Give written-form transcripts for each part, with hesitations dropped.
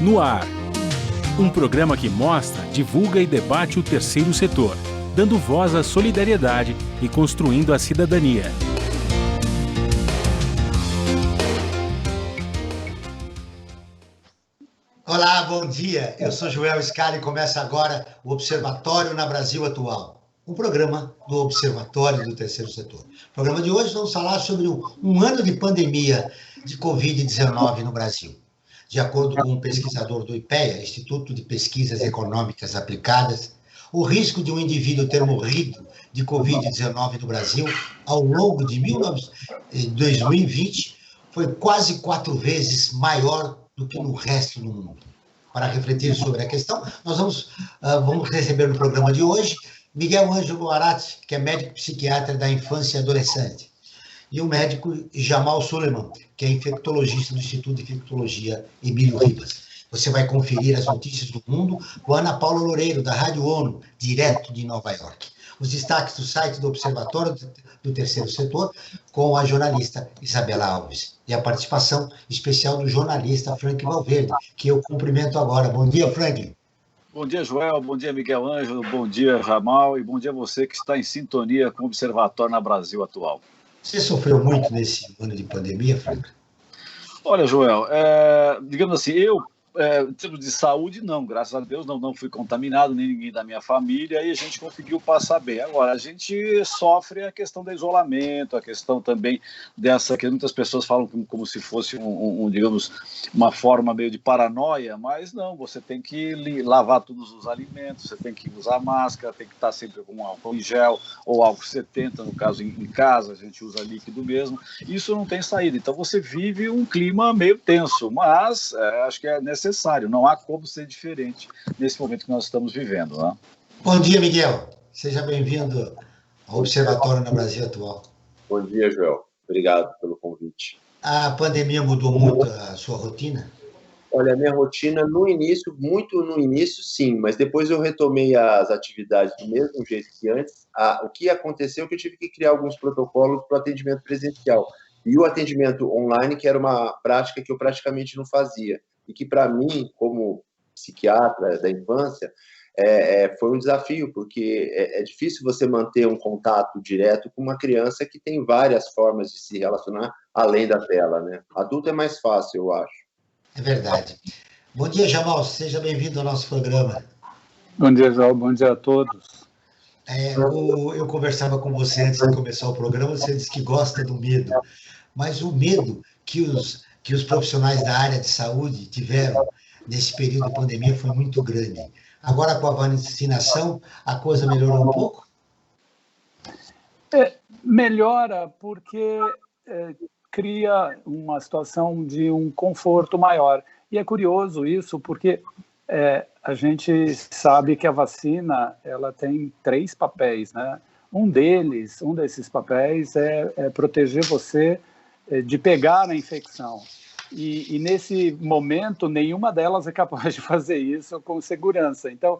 no ar. Um programa que mostra, divulga e debate o terceiro setor, dando voz à solidariedade e construindo a cidadania. Olá, bom dia. Eu sou Joel Scali e começa agora o Observatório na Brasil Atual, um programa do Observatório do Terceiro Setor. No programa de hoje vamos falar sobre um ano de pandemia de Covid-19 no Brasil. De acordo com um pesquisador do IPEA, Instituto de Pesquisas Econômicas Aplicadas, o risco de um indivíduo ter morrido de Covid-19 no Brasil ao longo de 2020 foi quase 4 vezes maior do que no resto do mundo. Para refletir sobre a questão, nós vamos receber no programa de hoje Miguel Ângelo Aratti, que é médico psiquiatra da infância e adolescente, e o médico Jamal Suleiman, que é infectologista do Instituto de Infectologia Emílio Ribas. Você vai conferir as notícias do mundo com Ana Paula Loureiro, da Rádio ONU, direto de Nova York. Os destaques do site do Observatório do Terceiro Setor, com a jornalista Isabela Alves. E a participação especial do jornalista Frank Valverde, que eu cumprimento agora. Bom dia, Frank. Bom dia, Joel. Bom dia, Miguel Ângelo. Bom dia, Jamal. E bom dia a você que está em sintonia com o Observatório na Brasil Atual. Você sofreu muito nesse ano de pandemia, Frank? Olha, Joel, digamos assim, em termos de saúde, não, graças a Deus, não fui contaminado, nem ninguém da minha família, e a gente conseguiu passar bem. Agora, a gente sofre a questão do isolamento, a questão também dessa, que muitas pessoas falam como se fosse digamos, uma forma meio de paranoia, mas não, você tem que lavar todos os alimentos, você tem que usar máscara, tem que estar sempre com álcool em gel, ou álcool 70, no caso em casa, a gente usa líquido mesmo, isso não tem saída, então você vive um clima meio tenso, mas acho que é necessário, não há como ser diferente nesse momento que nós estamos vivendo. Né? Bom dia, Miguel. Seja bem-vindo ao Observatório na Brasil Atual. Bom dia, Joel. Obrigado pelo convite. A pandemia mudou muito a sua rotina? Olha, a minha rotina muito no início, sim, mas depois eu retomei as atividades do mesmo jeito que antes. O que aconteceu é que eu tive que criar alguns protocolos para o atendimento presencial. E o atendimento online, que era uma prática que eu praticamente não fazia. E que, para mim, como psiquiatra da infância, foi um desafio, porque é difícil você manter um contato direto com uma criança que tem várias formas de se relacionar além da tela, né? Adulto é mais fácil, eu acho. É verdade. Bom dia, Jamal. Seja bem-vindo ao nosso programa. Bom dia, João. Bom dia a todos. Eu conversava com você antes de começar o programa, você disse que gosta do medo, mas o medo que os profissionais da área de saúde tiveram nesse período de pandemia foi muito grande. Agora, com a vacinação, a coisa melhorou um pouco? Melhora porque cria uma situação de um conforto maior. E é curioso isso, porque a gente sabe que a vacina ela tem 3 papéis, né? Um desses papéis é proteger você de pegar a infecção. E nesse momento, nenhuma delas é capaz de fazer isso com segurança. Então,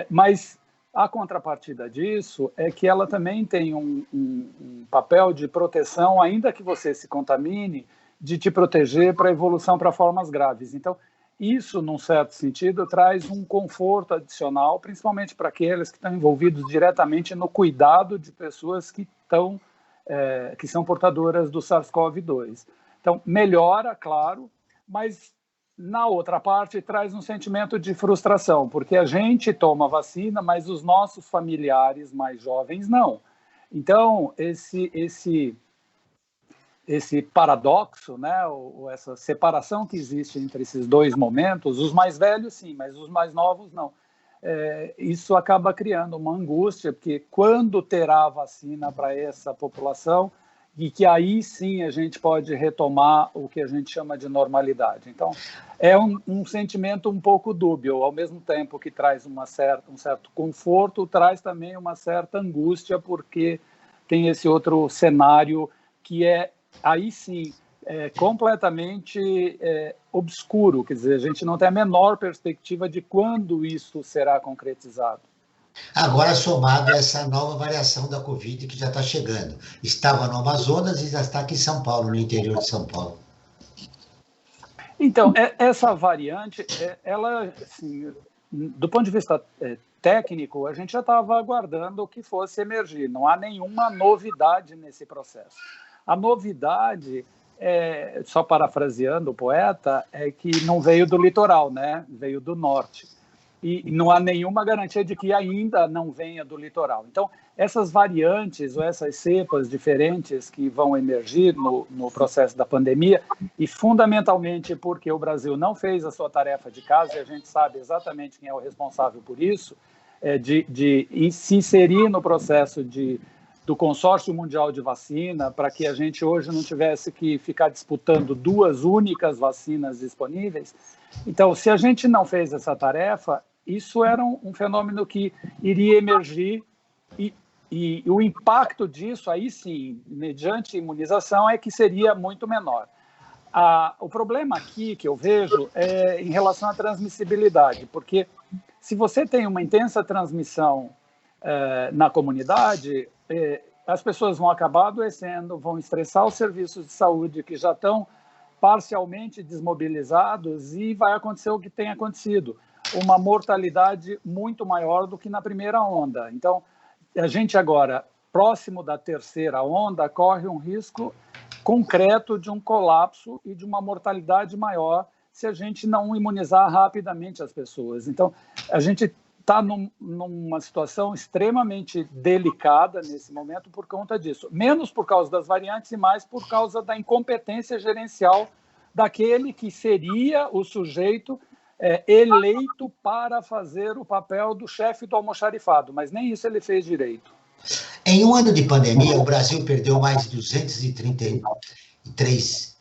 mas a contrapartida disso é que ela também tem um papel de proteção, ainda que você se contamine, de te proteger para a evolução para formas graves. Então, isso, num certo sentido, traz um conforto adicional, principalmente para aqueles que estão envolvidos diretamente no cuidado de pessoas que são portadoras do SARS-CoV-2. Então, melhora, claro, mas na outra parte traz um sentimento de frustração, porque a gente toma vacina, mas os nossos familiares mais jovens não. Então, esse paradoxo, né, ou essa separação que existe entre esses 2 momentos, os mais velhos sim, mas os mais novos não. Isso acaba criando uma angústia, porque quando terá a vacina para essa população, e que aí sim a gente pode retomar o que a gente chama de normalidade. Então, é um sentimento um pouco dúbio, ao mesmo tempo que traz um certo conforto, traz também uma certa angústia, porque tem esse outro cenário que aí sim, completamente obscuro, quer dizer, a gente não tem a menor perspectiva de quando isso será concretizado. Agora, somado a essa nova variação da Covid que já está chegando. Estava no Amazonas e já está aqui em São Paulo, no interior de São Paulo. Então, essa variante, ela, assim, do ponto de vista técnico, a gente já estava aguardando que fosse emergir. Não há nenhuma novidade nesse processo. A novidade, só parafraseando o poeta, é que não veio do litoral, né? Veio do norte. E não há nenhuma garantia de que ainda não venha do litoral. Então, essas variantes ou essas cepas diferentes que vão emergir no processo da pandemia, e fundamentalmente porque o Brasil não fez a sua tarefa de casa, e a gente sabe exatamente quem é o responsável por isso, de se inserir no processo do Consórcio Mundial de Vacina, para que a gente hoje não tivesse que ficar disputando 2 únicas vacinas disponíveis. Então, se a gente não fez essa tarefa, isso era um fenômeno que iria emergir e o impacto disso, aí sim, mediante imunização, é que seria muito menor. O problema aqui que eu vejo é em relação à transmissibilidade, porque se você tem uma intensa transmissão na comunidade, as pessoas vão acabar adoecendo, vão estressar os serviços de saúde que já estão parcialmente desmobilizados e vai acontecer o que tem acontecido, uma mortalidade muito maior do que na primeira onda. Então, a gente agora, próximo da terceira onda, corre um risco concreto de um colapso e de uma mortalidade maior se a gente não imunizar rapidamente as pessoas. Então, a gente está numa situação extremamente delicada nesse momento por conta disso. Menos por causa das variantes e mais por causa da incompetência gerencial daquele que seria o sujeito eleito para fazer o papel do chefe do almoxarifado, mas nem isso ele fez direito. Em um ano de pandemia, o Brasil perdeu mais de 233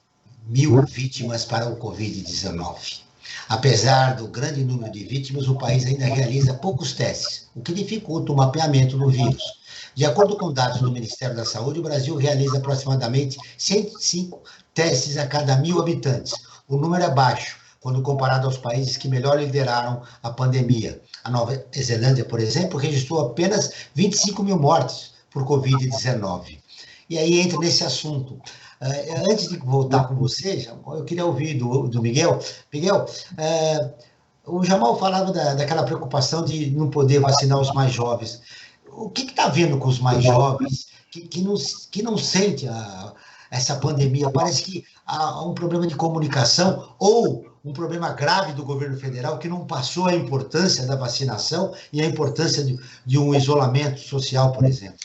mil vítimas para o Covid-19. Apesar do grande número de vítimas, o país ainda realiza poucos testes, o que dificulta o mapeamento do vírus. De acordo com dados do Ministério da Saúde, o Brasil realiza aproximadamente 105 testes a cada 1.000 habitantes. O número é baixo quando comparado aos países que melhor lideraram a pandemia. A Nova Zelândia, por exemplo, registrou apenas 25 mil mortes por Covid-19. E aí entra nesse assunto. Antes de voltar com você, eu queria ouvir do Miguel. Miguel, o Jamal falava daquela preocupação de não poder vacinar os mais jovens. O que está havendo com os mais jovens que não sente essa pandemia? Parece que há um problema de comunicação ou um problema grave do governo federal que não passou a importância da vacinação e a importância de um isolamento social, por exemplo.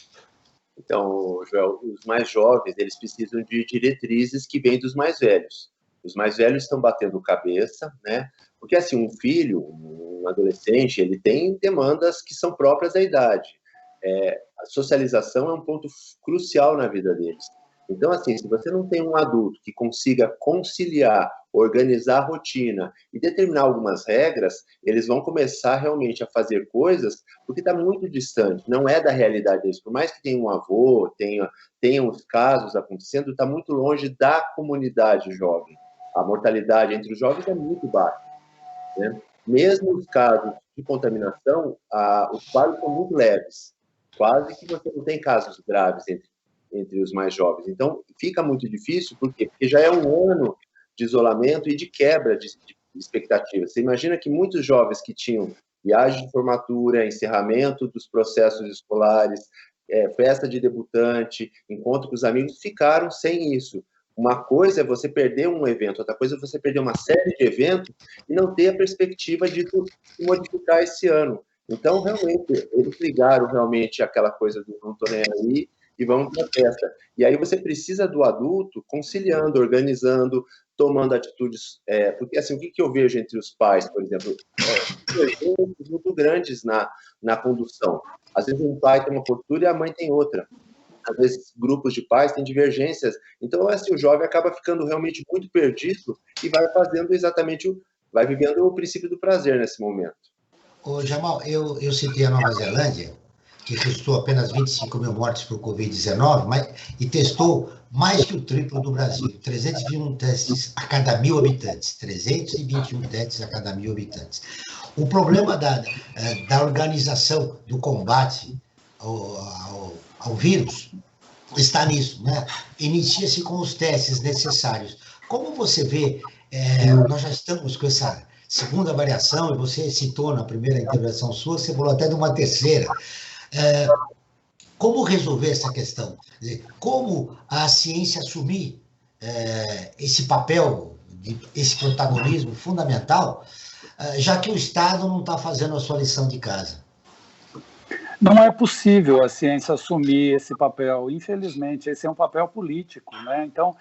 Então, Joel, os mais jovens, eles precisam de diretrizes que vêm dos mais velhos. Os mais velhos estão batendo cabeça, né? Porque, assim, um filho, um adolescente, ele tem demandas que são próprias da idade. A socialização é um ponto crucial na vida deles. Então, assim, se você não tem um adulto que consiga conciliar, organizar a rotina e determinar algumas regras, eles vão começar realmente a fazer coisas porque está muito distante, não é da realidade deles. Por mais que tenha um avô, tenha os casos acontecendo, está muito longe da comunidade jovem. A mortalidade entre os jovens é muito baixa, né? Mesmo os casos de contaminação, os quadros são muito leves. Quase que você não tem casos graves entre os mais jovens. Então, fica muito difícil, por quê? Porque já é um ano de isolamento e de quebra de expectativas. Você imagina que muitos jovens que tinham viagem de formatura, encerramento dos processos escolares, festa de debutante, encontro com os amigos, ficaram sem isso. Uma coisa é você perder um evento, outra coisa é você perder uma série de eventos e não ter a perspectiva de modificar esse ano. Então, realmente, eles ligaram realmente aquela coisa do não tô nem aí, e vamos para a festa. E aí você precisa do adulto conciliando, organizando, tomando atitudes. Porque, assim, o que eu vejo entre os pais, por exemplo, divergências muito grandes na condução. Às vezes um pai tem uma postura e a mãe tem outra. Às vezes grupos de pais têm divergências. Então, assim, o jovem acaba ficando realmente muito perdido e vai fazendo vai vivendo o princípio do prazer nesse momento. Ô, Jamal, eu citei a Nova Zelândia, que registrou apenas 25 mil mortes por Covid-19, e testou mais que o triplo do Brasil, 321 testes a cada 1.000 habitantes, 321 testes a cada 1.000 habitantes. O problema da organização do combate ao vírus está nisso, né? Inicia-se com os testes necessários. Como você vê, nós já estamos com essa segunda variação, e você citou na primeira intervenção sua, você falou até de uma terceira. Como resolver essa questão? Quer dizer, como a ciência assumir esse papel, esse protagonismo fundamental, já que o Estado não está fazendo a sua lição de casa? Não é possível a ciência assumir esse papel. Infelizmente, esse é um papel político, né? Então,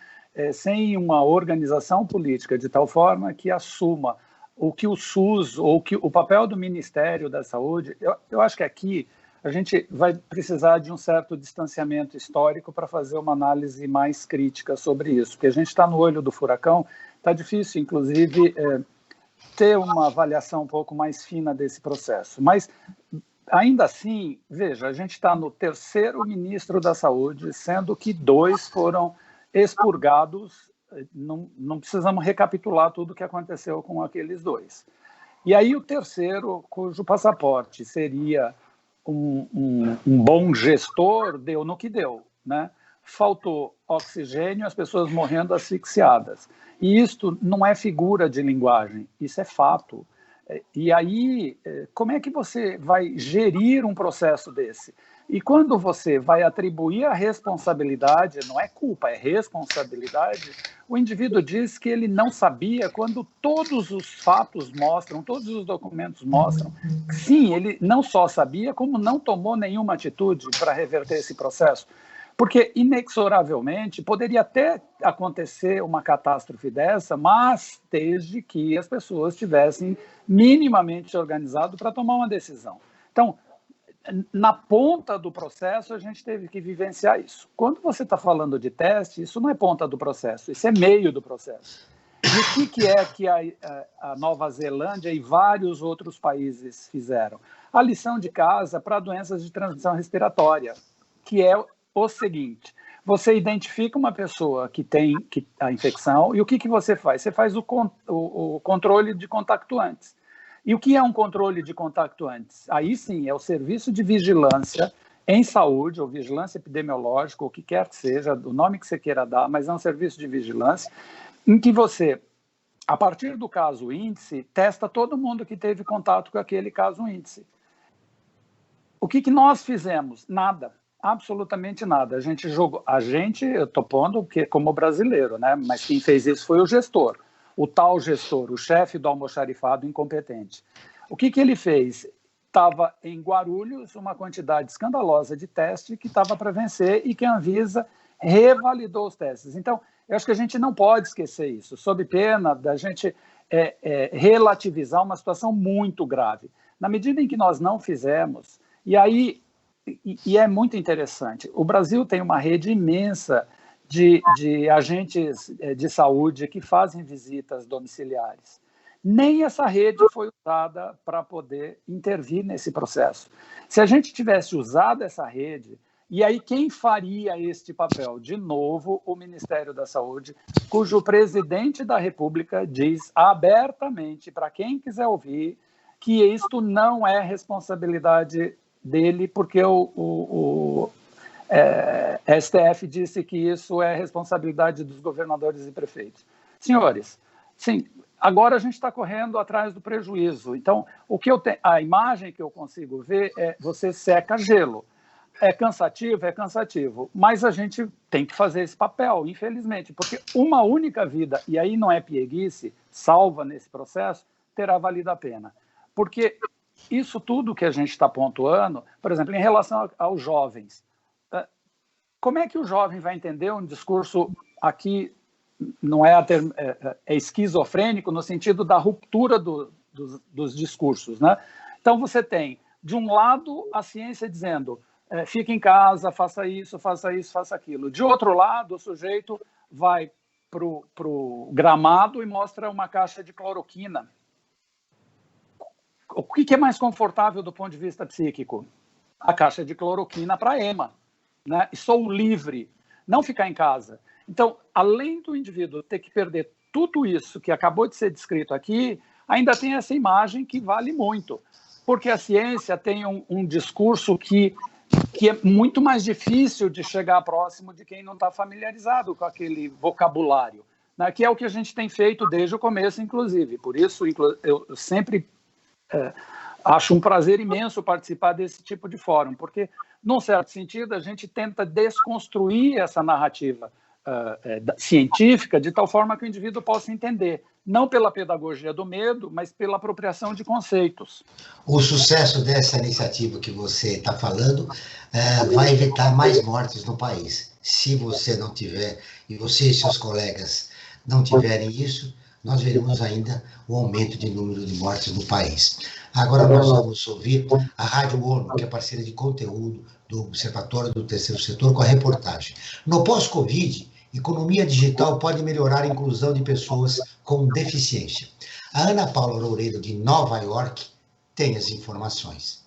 sem uma organização política de tal forma que assuma o que o SUS, ou que o papel do Ministério da Saúde, eu acho que aqui a gente vai precisar de um certo distanciamento histórico para fazer uma análise mais crítica sobre isso, porque a gente está no olho do furacão, está difícil, inclusive, ter uma avaliação um pouco mais fina desse processo. Mas, ainda assim, veja, a gente está no terceiro ministro da Saúde, sendo que 2 foram expurgados. Não precisamos recapitular tudo o que aconteceu com aqueles 2. E aí o terceiro, cujo passaporte seria um bom gestor, deu no que deu, né? Faltou oxigênio, as pessoas morrendo asfixiadas. E isto não é figura de linguagem, isso é fato. E aí, como é que você vai gerir um processo desse? E quando você vai atribuir a responsabilidade, não é culpa, é responsabilidade, o indivíduo diz que ele não sabia quando todos os fatos mostram, todos os documentos mostram. Sim, ele não só sabia, como não tomou nenhuma atitude para reverter esse processo. Porque, inexoravelmente, poderia até acontecer uma catástrofe dessa, mas desde que as pessoas tivessem minimamente se organizado para tomar uma decisão. Então, na ponta do processo, a gente teve que vivenciar isso. Quando você está falando de teste, isso não é ponta do processo, isso é meio do processo. E o que é que a Nova Zelândia e vários outros países fizeram? A lição de casa para doenças de transmissão respiratória, que é o seguinte: você identifica uma pessoa que tem a infecção e o que você faz? Você faz o controle de contactuantes. E o que é um controle de contactuantes? Aí sim, é o serviço de vigilância em saúde, ou vigilância epidemiológica, ou o que quer que seja, o nome que você queira dar, mas é um serviço de vigilância em que você, a partir do caso índice, testa todo mundo que teve contato com aquele caso índice. O que nós fizemos? Nada. Absolutamente nada. A gente jogou, eu estou pondo porque como brasileiro, né? Mas quem fez isso foi o gestor, o tal gestor, o chefe do almoxarifado incompetente. O que ele fez? Estava em Guarulhos uma quantidade escandalosa de testes que estava para vencer e que a Anvisa revalidou os testes. Então, eu acho que a gente não pode esquecer isso, sob pena da gente relativizar uma situação muito grave. Na medida em que nós não fizemos, e aí... E é muito interessante. O Brasil tem uma rede imensa de agentes de saúde que fazem visitas domiciliares. Nem essa rede foi usada para poder intervir nesse processo. Se a gente tivesse usado essa rede, e aí quem faria este papel? De novo, o Ministério da Saúde, cujo presidente da República diz abertamente, para quem quiser ouvir, que isto não é responsabilidade dele, porque o STF disse que isso é responsabilidade dos governadores e prefeitos. Senhores, sim, agora a gente está correndo atrás do prejuízo. Então, a imagem que eu consigo ver é você seca gelo. É cansativo, mas a gente tem que fazer esse papel, infelizmente, porque uma única vida, e aí não é pieguice, salva nesse processo, terá valido a pena. Porque isso tudo que a gente está pontuando, por exemplo, em relação aos jovens, como é que o jovem vai entender um discurso aqui, não é esquizofrênico no sentido da ruptura dos discursos, né? Então você tem, de um lado, a ciência dizendo fique em casa, faça isso, faça aquilo. De outro lado, o sujeito vai para o gramado e mostra uma caixa de cloroquina. O que é mais confortável do ponto de vista psíquico? A caixa de cloroquina para EMA, né? E sou livre, não ficar em casa. Então, além do indivíduo ter que perder tudo isso que acabou de ser descrito aqui, ainda tem essa imagem que vale muito, porque a ciência tem um discurso que é muito mais difícil de chegar próximo de quem não está familiarizado com aquele vocabulário, né, que é o que a gente tem feito desde o começo, inclusive. Por isso, eu sempre acho um prazer imenso participar desse tipo de fórum, porque, num certo sentido, a gente tenta desconstruir essa narrativa científica de tal forma que o indivíduo possa entender, não pela pedagogia do medo, mas pela apropriação de conceitos. O sucesso dessa iniciativa que você está falando vai evitar mais mortes no país. Se você não tiver, e você e seus colegas não tiverem isso, nós veremos ainda o aumento de número de mortes no país. Agora nós vamos ouvir a Rádio ONU, que é parceira de conteúdo do Observatório do Terceiro Setor, com a reportagem. No pós-Covid, economia digital pode melhorar a inclusão de pessoas com deficiência. A Ana Paula Loureiro, de Nova York, tem as informações.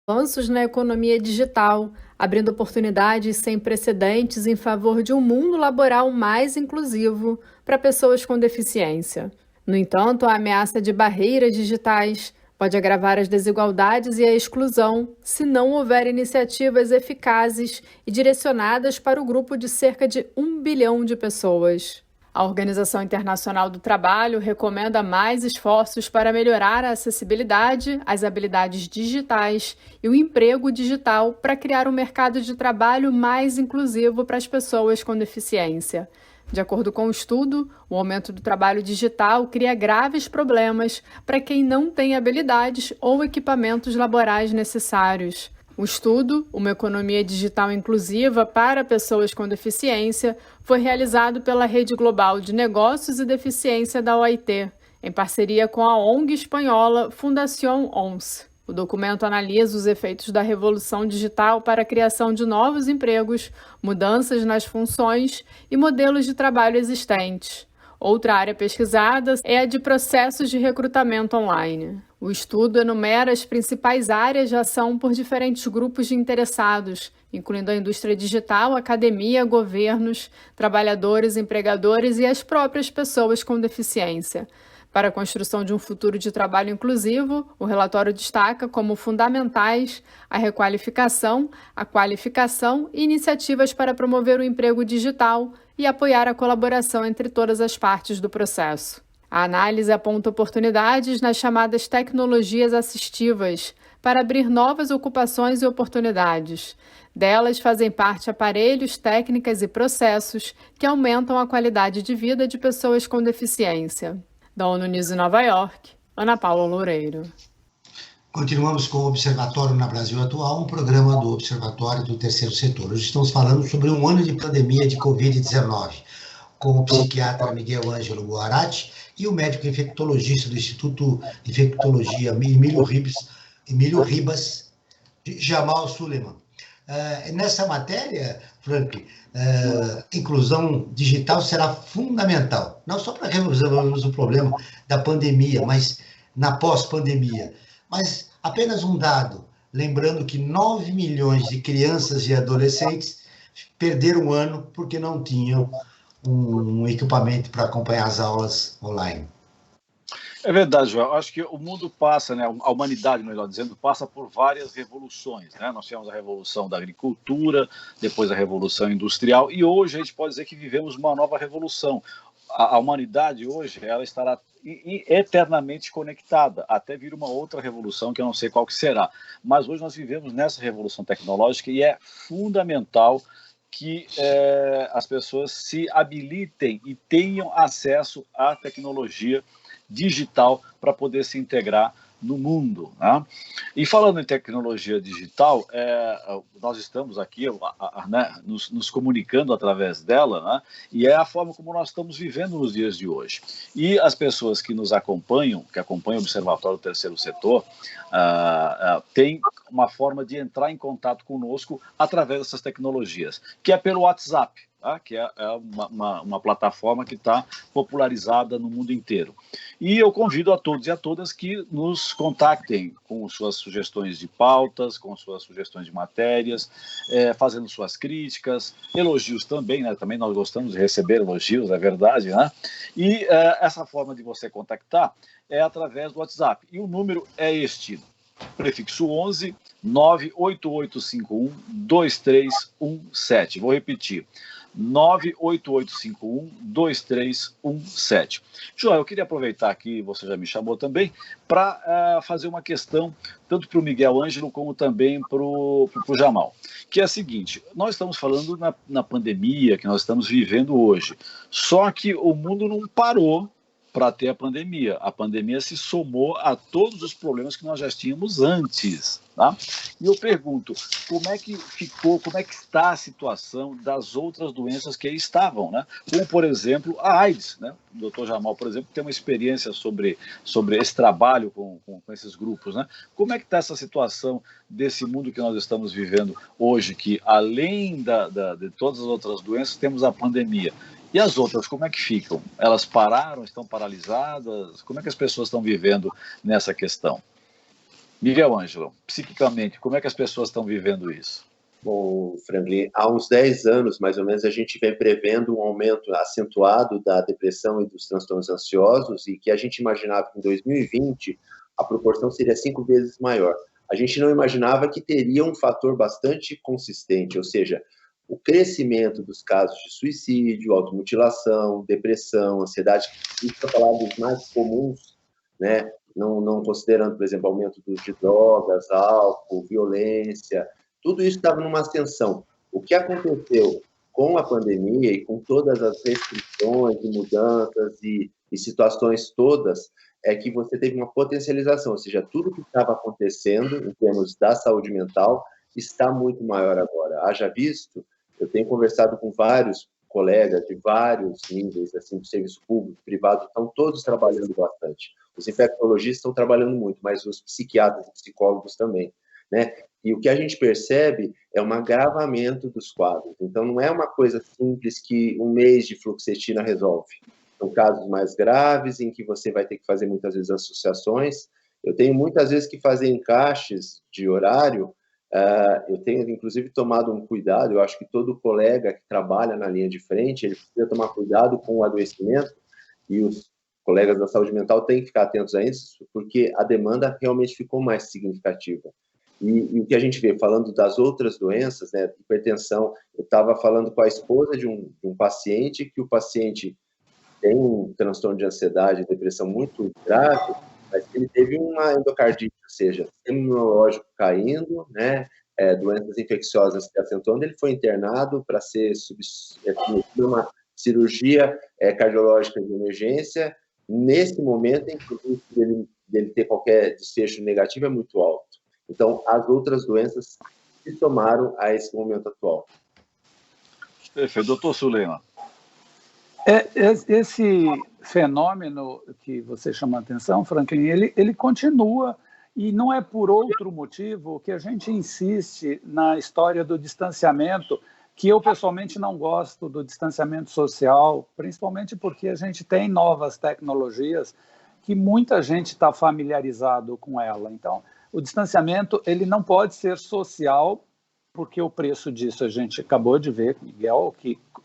Avanços na economia digital, abrindo oportunidades sem precedentes em favor de um mundo laboral mais inclusivo para pessoas com deficiência. No entanto, a ameaça de barreiras digitais pode agravar as desigualdades e a exclusão se não houver iniciativas eficazes e direcionadas para o grupo de cerca de 1 bilhão de pessoas. A Organização Internacional do Trabalho recomenda mais esforços para melhorar a acessibilidade, as habilidades digitais e o emprego digital para criar um mercado de trabalho mais inclusivo para as pessoas com deficiência. De acordo com o estudo, o aumento do trabalho digital cria graves problemas para quem não tem habilidades ou equipamentos laborais necessários. O estudo, Uma Economia Digital Inclusiva para Pessoas com Deficiência, foi realizado pela Rede Global de Negócios e Deficiência da OIT, em parceria com a ONG espanhola Fundación ONS. O documento analisa os efeitos da revolução digital para a criação de novos empregos, mudanças nas funções e modelos de trabalho existentes. Outra área pesquisada é a de processos de recrutamento online. O estudo enumera as principais áreas de ação por diferentes grupos de interessados, incluindo a indústria digital, academia, governos, trabalhadores, empregadores e as próprias pessoas com deficiência. Para a construção de um futuro de trabalho inclusivo, o relatório destaca como fundamentais a requalificação, a qualificação e iniciativas para promover o emprego digital e apoiar a colaboração entre todas as partes do processo. A análise aponta oportunidades nas chamadas tecnologias assistivas para abrir novas ocupações e oportunidades. Delas fazem parte aparelhos, técnicas e processos que aumentam a qualidade de vida de pessoas com deficiência. Da ONU News em Nova York, Ana Paula Loureiro. Continuamos com o Observatório na Brasil Atual, um programa do Observatório do Terceiro Setor. Hoje estamos falando sobre um ano de pandemia de Covid-19, com o psiquiatra Miguel Ângelo Guarati e o médico infectologista do Instituto de Infectologia Emílio Ribas, Jamal Suleiman. Nessa matéria, Frank, inclusão digital será fundamental, não só para resolvermos o problema da pandemia, mas na pós-pandemia. Mas apenas um dado, lembrando que 9 milhões de crianças e adolescentes perderam o ano porque não tinham um equipamento para acompanhar as aulas online. É verdade, Joel. Acho que o mundo passa, né, a humanidade, melhor dizendo, passa por várias revoluções, né? Nós tivemos a revolução da agricultura, depois a revolução industrial, e hoje a gente pode dizer que vivemos uma nova revolução. A humanidade hoje, ela estará eternamente conectada, até vir uma outra revolução que eu não sei qual que será. Mas hoje nós vivemos nessa revolução tecnológica e é fundamental que as pessoas se habilitem e tenham acesso à tecnologia digital para poder se integrar no mundo, né? E falando em tecnologia digital, nós estamos aqui né, nos comunicando através dela, né? E é a forma como nós estamos vivendo nos dias de hoje. E as pessoas que nos acompanham, que acompanham o Observatório do Terceiro Setor, têm uma forma de entrar em contato conosco através dessas tecnologias, que é pelo WhatsApp. Que é uma plataforma que está popularizada no mundo inteiro. E eu convido a todos e a todas que nos contactem com suas sugestões de pautas, com suas sugestões de matérias, fazendo suas críticas, elogios também, né? Também nós gostamos de receber elogios, é verdade, né? E essa forma de você contactar é através do WhatsApp. E o número é este, prefixo 11 98851-2317. Vou repetir, 98851-2317. Joel, eu queria aproveitar aqui, você já me chamou também, para fazer uma questão, tanto para o Miguel Ângelo como também para o Jamal, que é a seguinte: nós estamos falando na pandemia que nós estamos vivendo hoje, só que o mundo não parou para ter a pandemia se somou a todos os problemas que nós já tínhamos antes, tá? E eu pergunto, como é que está a situação das outras doenças que aí estavam, né? Como, por exemplo, a AIDS, né? O Dr. Jamal, por exemplo, tem uma experiência sobre esse trabalho com esses grupos, né? Como é que está essa situação desse mundo que nós estamos vivendo hoje, que além de todas as outras doenças, temos a pandemia? E as outras, como é que ficam? Elas pararam, estão paralisadas? Como é que as pessoas estão vivendo nessa questão? Miguel Ângelo, psiquicamente, como é que as pessoas estão vivendo isso? Bom, Franklin, há uns 10 anos, mais ou menos, a gente vem prevendo um aumento acentuado da depressão e dos transtornos ansiosos, e que a gente imaginava que em 2020 a proporção seria 5 vezes maior. A gente não imaginava que teria um fator bastante consistente, ou seja, o crescimento dos casos de suicídio, automutilação, depressão, ansiedade, isso para falar dos mais comuns, né? Não considerando, por exemplo, aumento do uso de drogas, álcool, violência, tudo isso estava numa ascensão. O que aconteceu com a pandemia e com todas as restrições e mudanças e situações todas, é que você teve uma potencialização, ou seja, tudo que estava acontecendo em termos da saúde mental está muito maior agora. Haja visto, eu tenho conversado com vários colegas de vários níveis, assim, do serviço público, privado, estão todos trabalhando bastante. Os infectologistas estão trabalhando muito, mas os psiquiatras e psicólogos também, né? E o que a gente percebe é um agravamento dos quadros. Então, não é uma coisa simples que um mês de fluoxetina resolve. São casos mais graves, em que você vai ter que fazer, muitas vezes, associações. Eu tenho, muitas vezes, que fazer encaixes de horário. Eu tenho, inclusive, tomado um cuidado. Eu acho que todo colega que trabalha na linha de frente, ele precisa tomar cuidado com o adoecimento, e os colegas da saúde mental têm que ficar atentos a isso, porque a demanda realmente ficou mais significativa. E o que a gente vê, falando das outras doenças, né, hipertensão, eu estava falando com a esposa de um paciente, que o paciente tem um transtorno de ansiedade e depressão muito grave, mas ele teve uma endocardite, ou seja, sistema imunológico caindo, né, doenças infecciosas se acentuando. Ele foi internado para ser submetido a uma cirurgia cardiológica de emergência. Nesse momento, inclusive, dele ter qualquer desfecho negativo é muito alto. Então, as outras doenças se somaram a esse momento atual. Perfeito. Doutor Suleiman. Esse fenômeno que você chama a atenção, Franklin, ele continua, e não é por outro motivo que a gente insiste na história do distanciamento, que eu pessoalmente não gosto do distanciamento social, principalmente porque a gente tem novas tecnologias que muita gente está familiarizado com ela. Então, o distanciamento ele não pode ser social, porque o preço disso a gente acabou de ver, Miguel,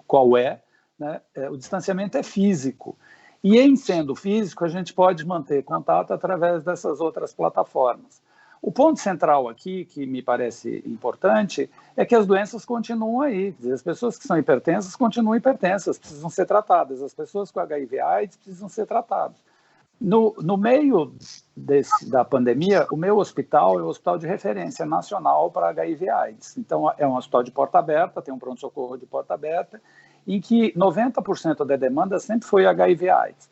qual é, né? O distanciamento é físico. E em sendo físico, a gente pode manter contato através dessas outras plataformas. O ponto central aqui, que me parece importante, é que as doenças continuam aí. As pessoas que são hipertensas continuam hipertensas, precisam ser tratadas. As pessoas com HIV/AIDS precisam ser tratadas. No meio da pandemia, o meu hospital é o hospital de referência nacional para HIV/AIDS. Então, é um hospital de porta aberta, tem um pronto-socorro de porta aberta, em que 90% da demanda sempre foi HIV/AIDS.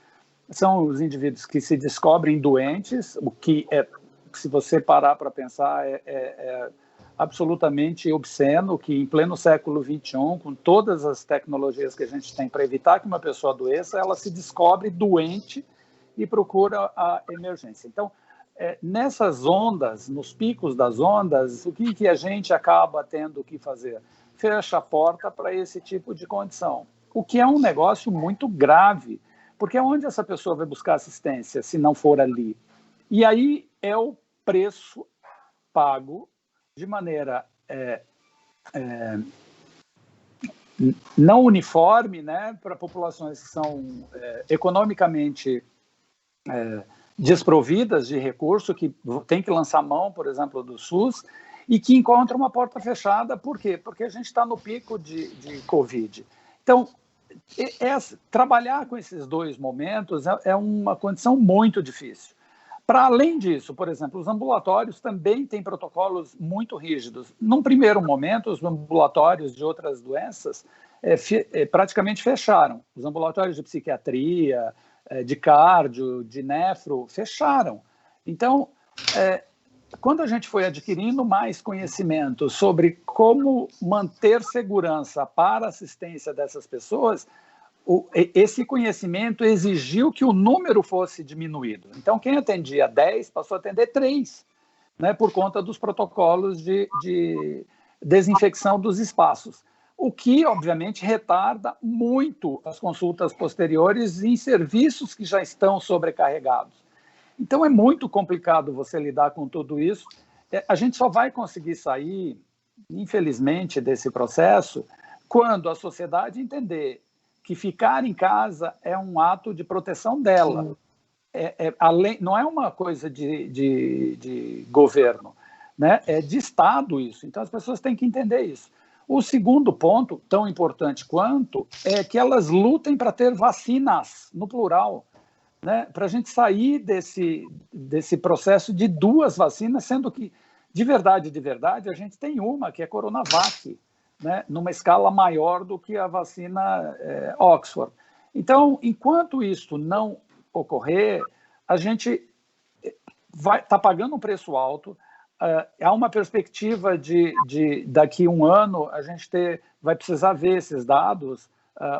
São os indivíduos que se descobrem doentes, o que se você parar para pensar, é absolutamente obsceno, que em pleno século XXI, com todas as tecnologias que a gente tem para evitar que uma pessoa adoeça, ela se descobre doente e procura a emergência. Então, nessas ondas, nos picos das ondas, o que a gente acaba tendo que fazer? Fecha a porta para esse tipo de condição, o que é um negócio muito grave, porque onde essa pessoa vai buscar assistência se não for ali? E aí é o preço pago de maneira não uniforme, né, para populações que são economicamente desprovidas de recurso, que tem que lançar mão, por exemplo, do SUS, e que encontra uma porta fechada. Por quê? Porque a gente está no pico de Covid. Então, trabalhar com esses dois momentos é uma condição muito difícil. Para além disso, por exemplo, os ambulatórios também têm protocolos muito rígidos. Num primeiro momento, os ambulatórios de outras doenças praticamente fecharam. Os ambulatórios de psiquiatria, de cardio, de nefro, fecharam. Então, quando a gente foi adquirindo mais conhecimento sobre como manter segurança para a assistência dessas pessoas, esse conhecimento exigiu que o número fosse diminuído. Então, quem atendia 10 passou a atender 3, né, por conta dos protocolos de desinfecção dos espaços, o que, obviamente, retarda muito as consultas posteriores em serviços que já estão sobrecarregados. Então, é muito complicado você lidar com tudo isso. A gente só vai conseguir sair, infelizmente, desse processo quando a sociedade entender que ficar em casa é um ato de proteção dela. Não é uma coisa de governo, né? É de Estado isso. Então, as pessoas têm que entender isso. O segundo ponto, tão importante quanto, é que elas lutem para ter vacinas, no plural, né? Para a gente sair desse processo de 2 vacinas, sendo que, de verdade, a gente tem uma, que é Coronavac, né, numa escala maior do que a vacina Oxford. Então, enquanto isso não ocorrer, a gente está pagando um preço alto. Há uma perspectiva de daqui a um ano a gente vai precisar ver esses dados,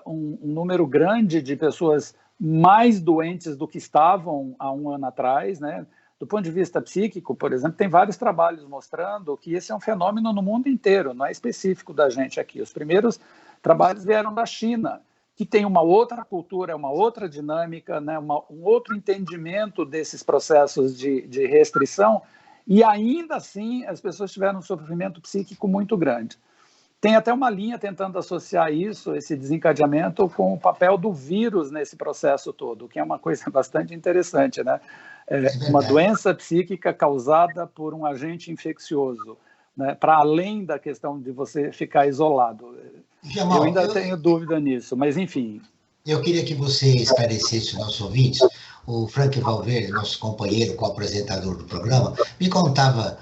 um número grande de pessoas mais doentes do que estavam há um ano atrás, né? Do ponto de vista psíquico, por exemplo, tem vários trabalhos mostrando que esse é um fenômeno no mundo inteiro, não é específico da gente aqui. Os primeiros trabalhos vieram da China, que tem uma outra cultura, uma outra dinâmica, né? Um outro entendimento desses processos de restrição, e ainda assim as pessoas tiveram um sofrimento psíquico muito grande. Tem até uma linha tentando associar isso, esse desencadeamento, com o papel do vírus nesse processo todo, que é uma coisa bastante interessante, né? Uma doença psíquica causada por um agente infeccioso, né? Para além da questão de você ficar isolado. Jamal, eu ainda tenho dúvida nisso, mas enfim. Eu queria que você esclarecesse os nossos ouvintes. O Frank Valverde, nosso companheiro, co-apresentador do programa, me contava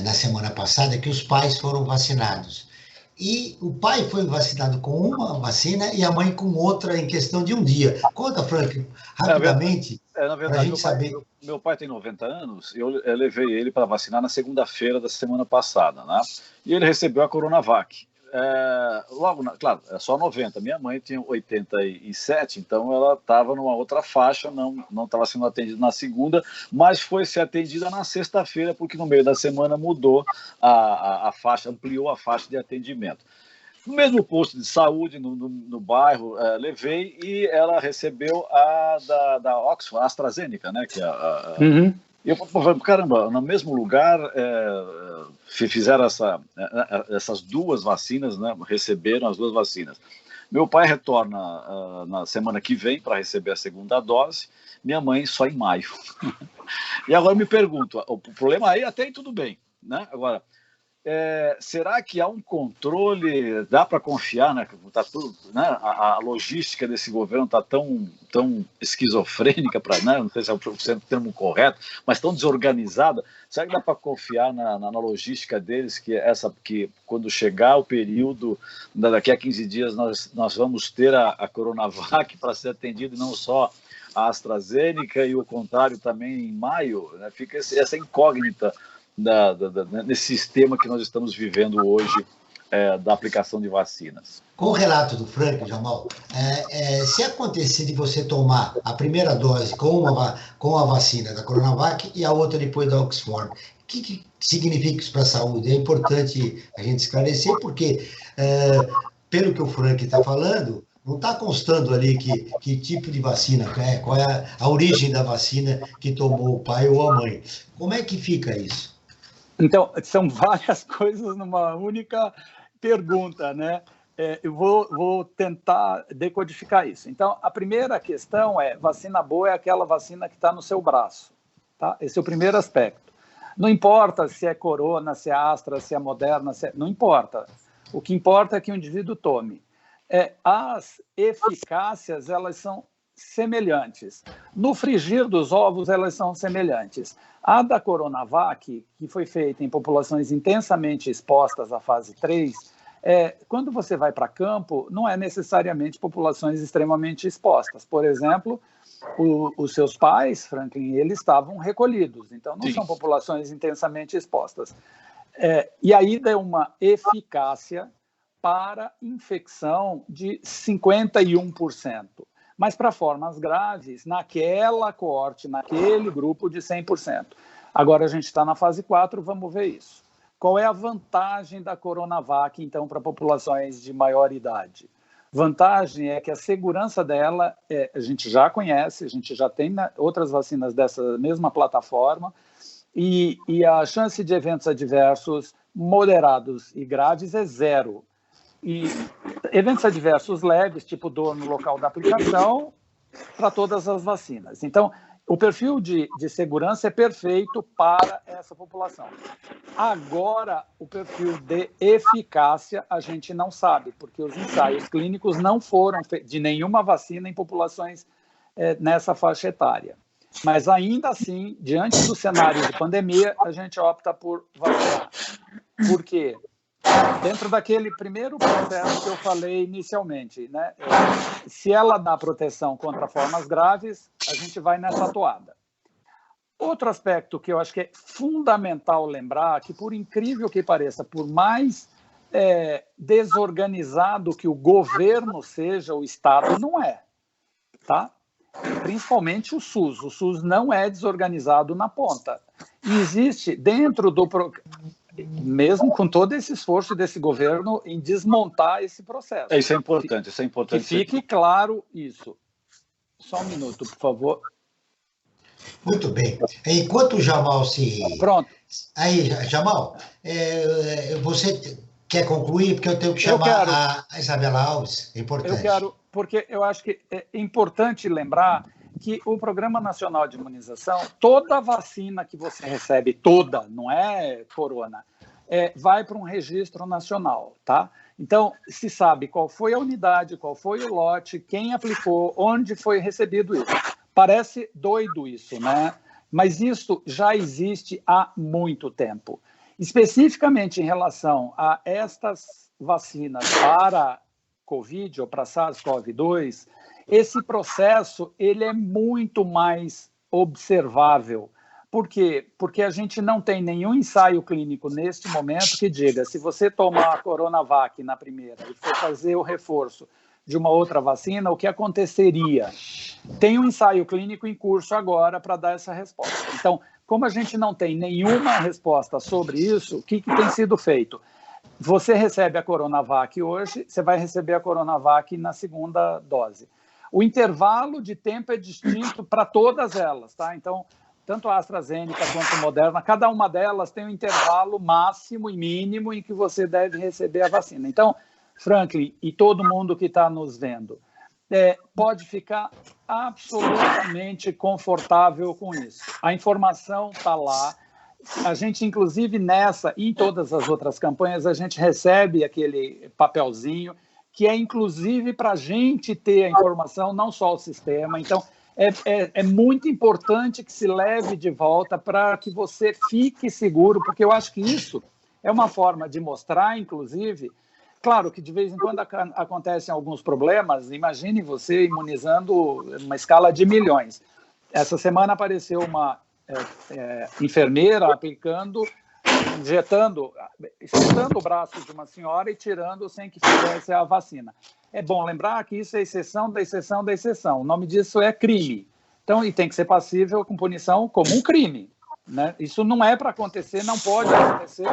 na semana passada que os pais foram vacinados. E o pai foi vacinado com uma vacina e a mãe com outra em questão de um dia. Conta, Frank, rapidamente, na verdade, para a gente saber. Meu pai tem 90 anos, eu levei ele para vacinar na segunda-feira da semana passada, né? E ele recebeu a Coronavac. Claro, é só 90. Minha mãe tinha 87, então ela estava numa outra faixa, não estava sendo atendida na segunda, mas foi ser atendida na sexta-feira, porque no meio da semana mudou a faixa, ampliou a faixa de atendimento. No mesmo posto de saúde, no bairro, levei, e ela recebeu a da Oxford, a AstraZeneca, né? Que é E eu falei, caramba, no mesmo lugar fizeram essas 2 vacinas, né? Receberam as 2 vacinas. Meu pai retorna na semana que vem para receber a segunda dose, minha mãe só em maio. E agora eu me pergunto, o problema aí até aí tudo bem, né? Agora, será que há um controle, dá para confiar, né? Tá tudo, né? A logística desse governo está tão esquizofrênica, né? Não sei se é o termo correto, mas tão desorganizada. Será que dá para confiar na logística deles, que quando chegar o período, daqui a 15 dias, nós vamos ter a Coronavac para ser atendido, e não só a AstraZeneca, e o contrário também em maio, né? Fica essa incógnita nesse sistema que nós estamos vivendo hoje, da aplicação de vacinas. Com o relato do Frank, Jamal, se acontecer de você tomar a primeira dose com a vacina da Coronavac e a outra depois da Oxford, o que significa isso para a saúde? É importante a gente esclarecer, porque, pelo que o Frank está falando, não está constando ali que tipo de vacina, qual é a origem da vacina que tomou o pai ou a mãe. Como é que fica isso? Então, são várias coisas numa única pergunta, né? Eu vou tentar decodificar isso. Então, a primeira questão vacina boa é aquela vacina que está no seu braço, tá? Esse é o primeiro aspecto. Não importa se é Corona, se é Astra, se é Moderna, não importa. O que importa é que o indivíduo tome. As eficácias, elas são semelhantes. No frigir dos ovos, elas são semelhantes. A da Coronavac, que foi feita em populações intensamente expostas à fase 3, quando você vai para campo, não é necessariamente populações extremamente expostas. Por exemplo, os seus pais, Franklin, eles estavam recolhidos, então não são populações intensamente expostas. E aí deu uma eficácia para infecção de 51%. Mas para formas graves, naquela coorte, naquele grupo de 100%. Agora a gente está na fase 4, vamos ver isso. Qual é a vantagem da Coronavac, então, para populações de maior idade? Vantagem é que a segurança dela, a gente já conhece, a gente já tem outras vacinas dessa mesma plataforma, e a chance de eventos adversos moderados e graves é 0. E eventos adversos leves, tipo dor no local da aplicação, para todas as vacinas. Então, o perfil de segurança é perfeito para essa população. Agora, o perfil de eficácia a gente não sabe, porque os ensaios clínicos não foram de nenhuma vacina em populações nessa faixa etária. Mas, ainda assim, diante do cenário de pandemia, a gente opta por vacinar. Por quê? Dentro daquele primeiro processo que eu falei inicialmente, né? Se ela dá proteção contra formas graves, a gente vai nessa toada. Outro aspecto que eu acho que é fundamental lembrar, que por incrível que pareça, por mais desorganizado que o governo seja, o Estado não é, tá? Principalmente o SUS. O SUS não é desorganizado na ponta. E existe dentro do... mesmo com todo esse esforço desse governo em desmontar esse processo. Isso é importante, isso é importante. Que fique claro isso. Só um minuto, por favor. Muito bem. Enquanto o Jamal se... Pronto. Aí, Jamal, você quer concluir? Porque eu tenho que chamar a Isabela Alves. É importante. Eu quero, porque eu acho que é importante lembrar que o Programa Nacional de Imunização, toda vacina que você recebe, toda, não é corona, vai para um registro nacional, tá? Então, se sabe qual foi a unidade, qual foi o lote, quem aplicou, onde foi recebido isso. Parece doido isso, né? Mas isso já existe há muito tempo. Especificamente em relação a estas vacinas para Covid ou para SARS-CoV-2, esse processo ele é muito mais observável. Por quê? Porque a gente não tem nenhum ensaio clínico neste momento que diga, se você tomar a Coronavac na primeira e for fazer o reforço de uma outra vacina, o que aconteceria? Tem um ensaio clínico em curso agora para dar essa resposta. Então, como a gente não tem nenhuma resposta sobre isso, o que tem sido feito? Você recebe a Coronavac hoje, você vai receber a Coronavac na segunda dose. O intervalo de tempo é distinto para todas elas, tá? Então, tanto a AstraZeneca quanto a Moderna, cada uma delas tem um intervalo máximo e mínimo em que você deve receber a vacina. Então, Franklin e todo mundo que está nos vendo, pode ficar absolutamente confortável com isso. A informação está lá. A gente, inclusive, nessa e em todas as outras campanhas, a gente recebe aquele papelzinho que é, inclusive, para a gente ter a informação, não só o sistema. Então, é muito importante que se leve de volta para que você fique seguro, porque eu acho que isso é uma forma de mostrar, inclusive, claro que de vez em quando acontecem alguns problemas, imagine você imunizando uma escala de milhões. Essa semana apareceu uma enfermeira aplicando, injetando o braço de uma senhora e tirando sem que fizesse a vacina. É bom lembrar que isso é exceção da exceção da exceção. O nome disso é crime. Então, e tem que ser passível com punição como um crime, né? Isso não é para acontecer, não pode acontecer,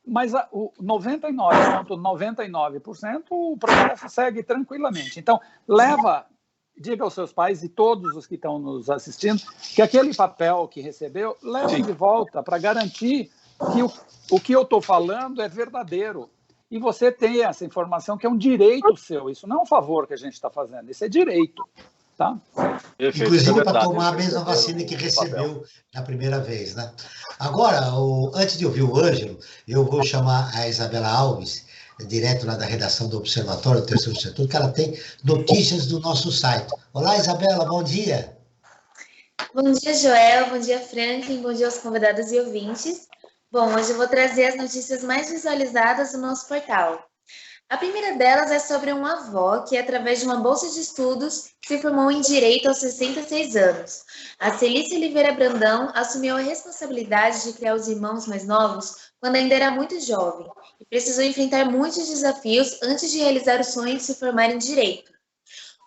mas o 99,99% o processo segue tranquilamente. Então, diga aos seus pais e todos os que estão nos assistindo que aquele papel que recebeu, leve de volta para garantir que o que eu estou falando é verdadeiro. E você tem essa informação que é um direito seu. Isso não é um favor que a gente está fazendo, isso é direito. tá? Inclusive para tomar a mesma vacina que recebeu na primeira vez, né? Agora, antes de ouvir o Ângelo, eu vou chamar a Isabela Alves, direto lá da redação do Observatório do Terceiro Setor, que ela tem notícias do nosso site. Olá, Isabela, bom dia. Bom dia, Joel, bom dia, Franklin, bom dia aos convidados e ouvintes. Bom, hoje eu vou trazer as notícias mais visualizadas do nosso portal. A primeira delas é sobre uma avó que, através de uma bolsa de estudos, se formou em Direito aos 66 anos. A Celícia Oliveira Brandão assumiu a responsabilidade de criar os irmãos mais novos quando ainda era muito jovem e precisou enfrentar muitos desafios antes de realizar o sonho de se formar em Direito.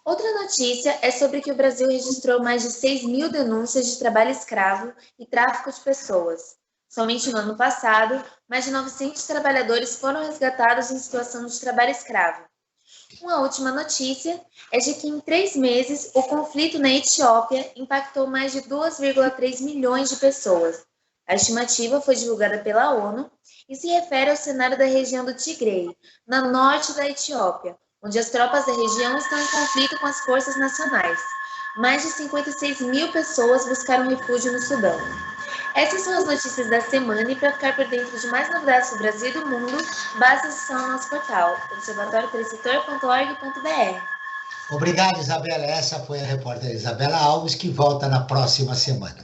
Outra notícia é sobre que o Brasil registrou mais de 6.000 denúncias de trabalho escravo e tráfico de pessoas. Somente no ano passado, mais de 900 trabalhadores foram resgatados em situação de trabalho escravo. Uma última notícia é de que em 3 meses, o conflito na Etiópia impactou mais de 2,3 milhões de pessoas. A estimativa foi divulgada pela ONU e se refere ao cenário da região do Tigre, no norte da Etiópia, onde as tropas da região estão em conflito com as forças nacionais. Mais de 56.000 pessoas buscaram refúgio no Sudão. Essas são as notícias da semana e para ficar por dentro de mais novidades do Brasil e do mundo, basta acessar o nosso portal, observatoriotercetor.org.br. Obrigado, Isabela. Essa foi a repórter Isabela Alves, que volta na próxima semana.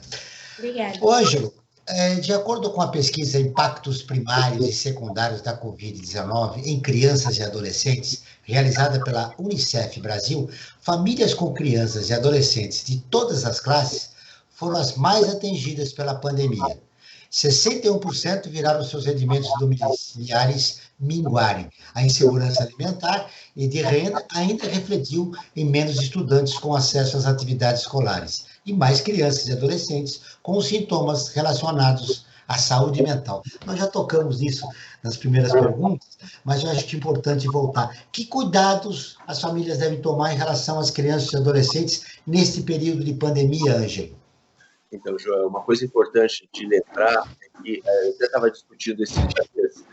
Obrigada. Ângelo, de acordo com a pesquisa Impactos Primários e Secundários da Covid-19 em Crianças e Adolescentes, realizada pela Unicef Brasil, famílias com crianças e adolescentes de todas as classes foram as mais atingidas pela pandemia. 61% viraram seus rendimentos domiciliares minguarem. A insegurança alimentar e de renda ainda refletiu em menos estudantes com acesso às atividades escolares e mais crianças e adolescentes com os sintomas relacionados à saúde mental. Nós já tocamos nisso nas primeiras perguntas, mas eu acho que é importante voltar. Que cuidados as famílias devem tomar em relação às crianças e adolescentes neste período de pandemia, Ângelo? Então, Joel, uma coisa importante de lembrar é que eu até estava discutindo esses dias,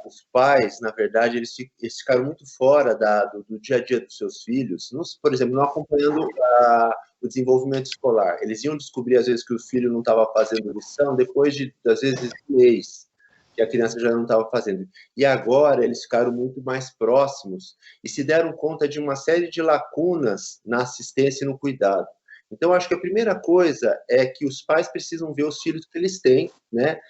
os pais, na verdade, eles ficaram muito fora do dia a dia dos seus filhos, por exemplo, não acompanhando o desenvolvimento escolar. Eles iam descobrir, às vezes, que o filho não estava fazendo lição depois de, às vezes, um mês, que a criança já não estava fazendo. E agora eles ficaram muito mais próximos e se deram conta de uma série de lacunas na assistência e no cuidado. Então, acho que a primeira coisa é que os pais precisam ver os filhos que eles têm, né?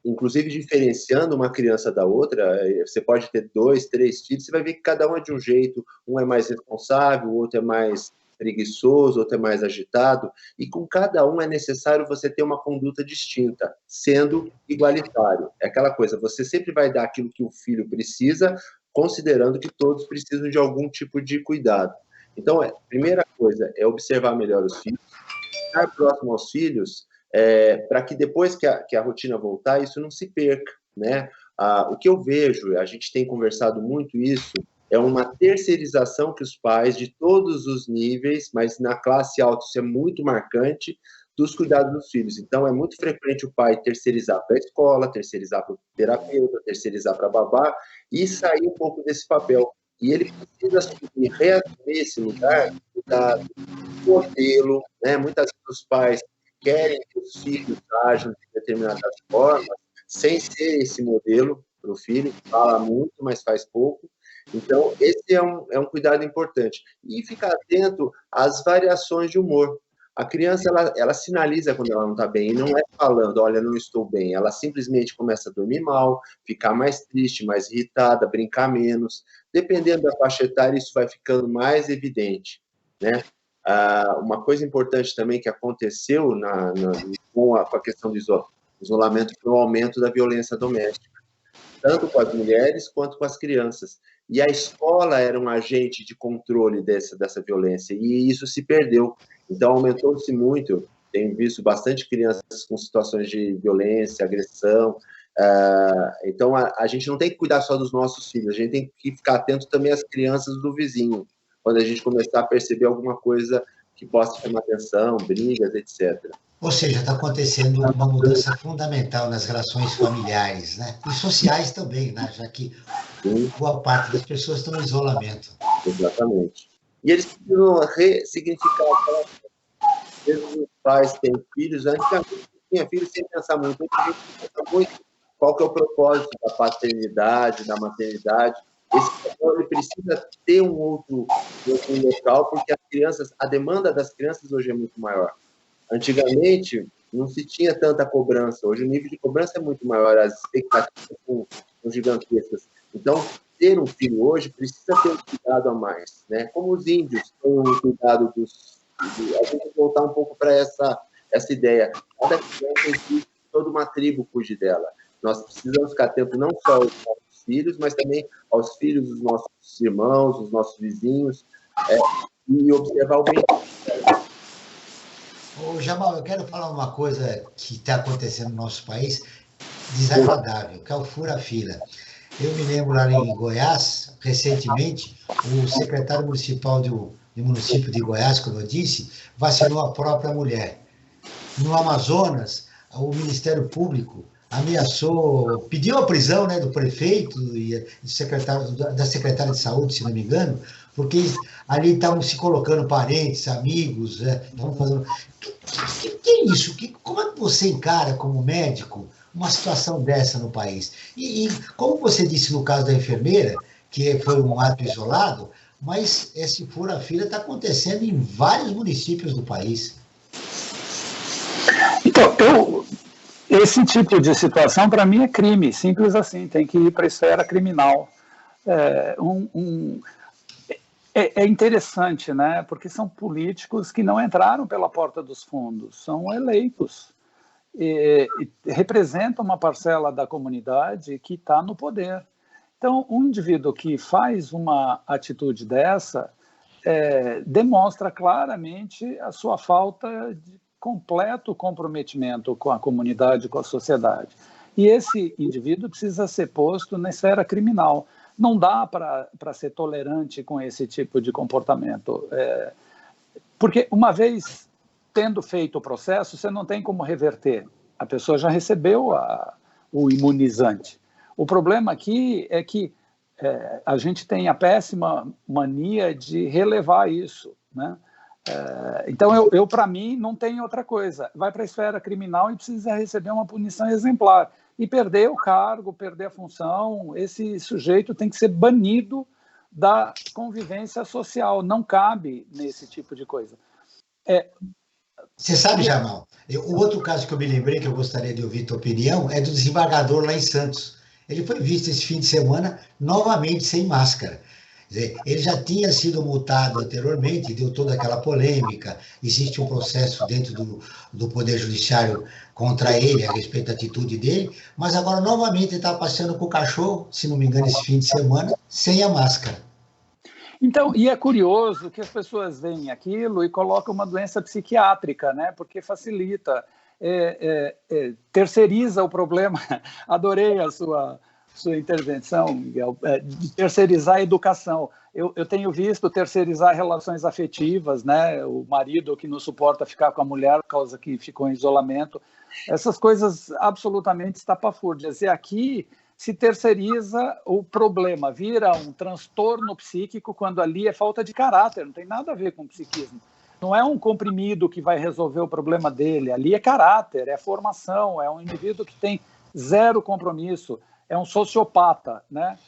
Inclusive diferenciando uma criança da outra. Você pode ter 2, 3 filhos, você vai ver que cada um é de um jeito, um é mais responsável, o outro é mais preguiçoso, outro é mais agitado, e com cada um é necessário você ter uma conduta distinta, sendo igualitário. É aquela coisa, você sempre vai dar aquilo que o filho precisa, considerando que todos precisam de algum tipo de cuidado. Então, a primeira coisa é observar melhor os filhos, estar próximo aos filhos, para que depois que a rotina voltar, isso não se perca, né? O que eu vejo, a gente tem conversado muito isso, é uma terceirização que os pais, de todos os níveis, mas na classe alta isso é muito marcante, dos cuidados dos filhos. Então, é muito frequente o pai terceirizar para a escola, terceirizar para o terapeuta, terceirizar para a babá, e sair um pouco desse papel. E ele precisa assumir, reassumir esse lugar, cuidado, modelo, né? Muitas vezes os pais querem que os filhos ajam de determinadas formas, sem ser esse modelo para o filho, fala muito, mas faz pouco. Então, esse é um cuidado importante. E ficar atento às variações de humor. A criança, ela sinaliza quando ela não está bem, e não é falando, olha, não estou bem. Ela simplesmente começa a dormir mal, ficar mais triste, mais irritada, brincar menos. Dependendo da faixa etária, isso vai ficando mais evidente, né? Uma coisa importante também que aconteceu com a questão do isolamento foi o aumento da violência doméstica, tanto com as mulheres quanto com as crianças. E a escola era um agente de controle dessa violência, e isso se perdeu. Então, aumentou-se muito. Tenho visto bastante crianças com situações de violência, agressão. Então, a gente não tem que cuidar só dos nossos filhos, a gente tem que ficar atento também às crianças do vizinho, quando a gente começar a perceber alguma coisa que possa chamar atenção, brigas, etc. Ou seja, está acontecendo uma mudança fundamental nas relações familiares, né? E sociais também, né? Já que boa parte das pessoas estão em isolamento. Exatamente. E eles precisam ressignificar aquela coisa. Os pais têm filhos, antigamente tinha filhos sem pensar muito, hoje a gente pensa muito qual que é o propósito da paternidade, da maternidade. Esse propósito precisa ter um outro local, porque as crianças, a demanda das crianças hoje é muito maior. Antigamente, não se tinha tanta cobrança. Hoje o nível de cobrança é muito maior, as expectativas são gigantescas. Então, ter um filho hoje precisa ter um cuidado a mais, né? Como os índios têm um cuidado dos... A gente voltar um pouco para essa ideia. Cada criança existe, toda uma tribo cuide dela. Nós precisamos ficar atentos não só aos nossos filhos, mas também aos filhos dos nossos irmãos, dos nossos vizinhos, e observar o bem. Ô, Jamal, eu quero falar uma coisa que está acontecendo no nosso país, desagradável, que é o fura-fila. Eu me lembro lá em Goiás, recentemente, o secretário municipal do município de Goiás, como eu disse, vacinou a própria mulher. No Amazonas, o Ministério Público ameaçou, pediu a prisão, né, do prefeito e da secretária de saúde, se não me engano, porque ali estavam se colocando parentes, amigos, estavam fazendo... Que é isso? Como é que você encara, como médico, uma situação dessa no país? E como você disse no caso da enfermeira, que foi um ato isolado, mas esse fura-fila está acontecendo em vários municípios do país. Então, esse tipo de situação, para mim, é crime, simples assim, tem que ir para a esfera criminal. É interessante, né? Porque são políticos que não entraram pela porta dos fundos, são eleitos, e representam uma parcela da comunidade que está no poder. Então, um indivíduo que faz uma atitude dessa demonstra claramente a sua falta de completo comprometimento com a comunidade, com a sociedade. E esse indivíduo precisa ser posto na esfera criminal. Não dá para ser tolerante com esse tipo de comportamento. Porque, uma vez tendo feito o processo, você não tem como reverter. A pessoa já recebeu o imunizante. O problema aqui é que a gente tem a péssima mania de relevar isso, né? Então, eu para mim, não tem outra coisa. Vai para a esfera criminal e precisa receber uma punição exemplar. E perder o cargo, perder a função, esse sujeito tem que ser banido da convivência social. Não cabe nesse tipo de coisa. Você sabe, Jamal, o outro caso que eu me lembrei, que eu gostaria de ouvir tua opinião, é do desembargador lá em Santos. Ele foi visto esse fim de semana novamente sem máscara. Quer dizer, ele já tinha sido multado anteriormente, deu toda aquela polêmica, existe um processo dentro do Poder Judiciário contra ele, a respeito da atitude dele, mas agora novamente ele está passeando com o cachorro, se não me engano, esse fim de semana, sem a máscara. Então, e é curioso que as pessoas veem aquilo e colocam uma doença psiquiátrica, né? Porque facilita, terceiriza o problema. Adorei a sua intervenção, Miguel, de terceirizar a educação. Eu tenho visto terceirizar relações afetivas, né? O marido que não suporta ficar com a mulher por causa que ficou em isolamento. Essas coisas absolutamente estapafúrdias. E aqui se terceiriza o problema, vira um transtorno psíquico quando ali é falta de caráter, não tem nada a ver com psiquismo. Não é um comprimido que vai resolver o problema dele, ali é caráter, é formação, é um indivíduo que tem zero compromisso, é um sociopata, né?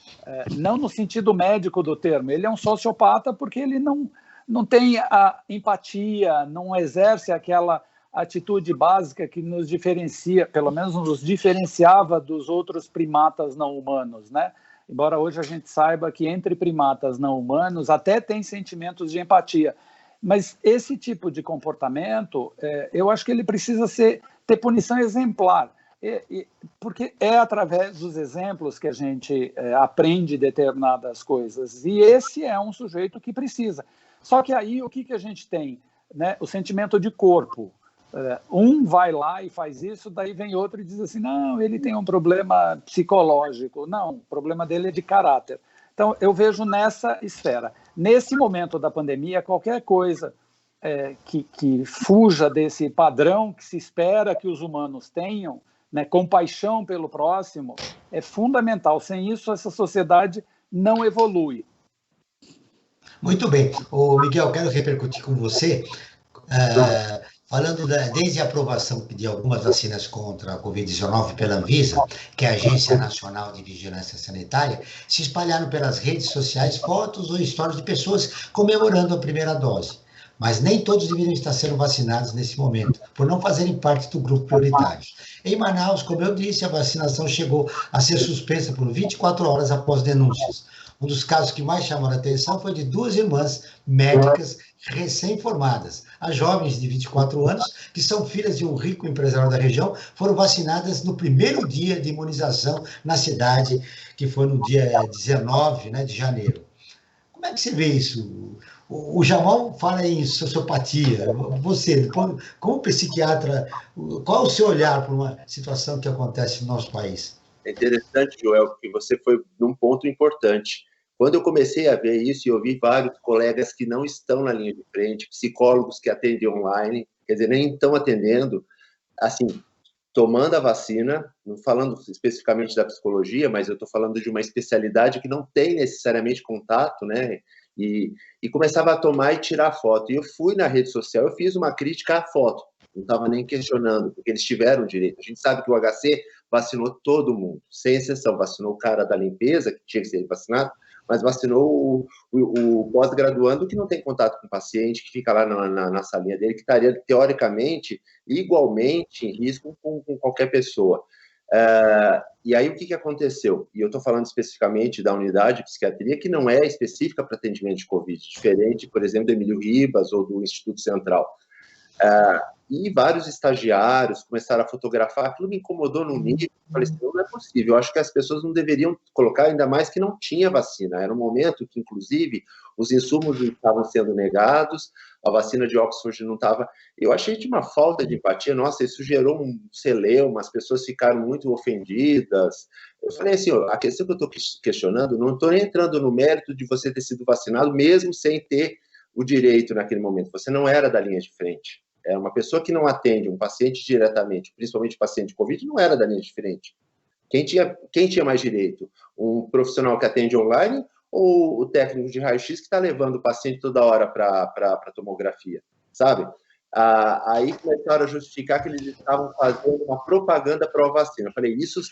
Não no sentido médico do termo, ele é um sociopata porque ele não tem a empatia, não exerce aquela atitude básica que nos diferencia, pelo menos nos diferenciava dos outros primatas não humanos, né? Embora hoje a gente saiba que entre primatas não humanos até tem sentimentos de empatia, mas esse tipo de comportamento, eu acho que ele precisa ter punição exemplar, porque é através dos exemplos que a gente aprende determinadas coisas, e esse é um sujeito que precisa. Só que aí o que a gente tem, né? O sentimento de corpo. Um vai lá e faz isso, daí vem outro e diz assim, não, ele tem um problema psicológico. Não, o problema dele é de caráter. Então, eu vejo nessa esfera. Nesse momento da pandemia, qualquer coisa que fuja desse padrão que se espera que os humanos tenham, né, compaixão pelo próximo, é fundamental. Sem isso, essa sociedade não evolui. Muito bem. Miguel, quero repercutir com você, falando desde a aprovação de algumas vacinas contra a Covid-19 pela Anvisa, que é a Agência Nacional de Vigilância Sanitária, se espalharam pelas redes sociais fotos ou histórias de pessoas comemorando a primeira dose. Mas nem todos deveriam estar sendo vacinados nesse momento, por não fazerem parte do grupo prioritário. Em Manaus, como eu disse, a vacinação chegou a ser suspensa por 24 horas após denúncias. Um dos casos que mais chamaram a atenção foi de 2 irmãs médicas recém-formadas. As jovens de 24 anos, que são filhas de um rico empresário da região, foram vacinadas no primeiro dia de imunização na cidade, que foi no dia 19, de janeiro. Como é que você vê isso? O Jamal fala em sociopatia. Você, como psiquiatra, qual é o seu olhar para uma situação que acontece no nosso país? É interessante, Joel, porque você foi num ponto importante. Quando eu comecei a ver isso, e eu vi vários colegas que não estão na linha de frente, psicólogos que atendem online, quer dizer, nem estão atendendo, assim, tomando a vacina, não falando especificamente da psicologia, mas eu estou falando de uma especialidade que não tem necessariamente contato, né? E começava a tomar e tirar foto. E eu fui na rede social, eu fiz uma crítica à foto, não estava nem questionando, porque eles tiveram direito. A gente sabe que o HC vacinou todo mundo, sem exceção. Vacinou o cara da limpeza, que tinha que ser vacinado, mas vacinou o pós-graduando que não tem contato com o paciente, que fica lá na salinha dele, que estaria, teoricamente, igualmente em risco com qualquer pessoa. E aí, o que aconteceu? E eu estou falando especificamente da unidade de psiquiatria, que não é específica para atendimento de Covid, diferente, por exemplo, do Emílio Ribas ou do Instituto Central. E vários estagiários começaram a fotografar, aquilo me incomodou num nível, eu falei assim, não é possível, eu acho que as pessoas não deveriam colocar, ainda mais que não tinha vacina, era um momento que, inclusive, os insumos estavam sendo negados, a vacina de Oxford não estava, eu achei de uma falta de empatia, nossa, isso gerou um celeuma, as pessoas ficaram muito ofendidas, eu falei assim, a questão que eu estou questionando, não estou nem entrando no mérito de você ter sido vacinado, mesmo sem ter o direito naquele momento, você não era da linha de frente. Uma pessoa que não atende um paciente diretamente, principalmente paciente de Covid, não era da linha de frente. Quem tinha mais direito? Um profissional que atende online ou o técnico de raio-x que está levando o paciente toda hora para tomografia, sabe? Aí começaram a justificar que eles estavam fazendo uma propaganda para a vacina. Eu falei, isso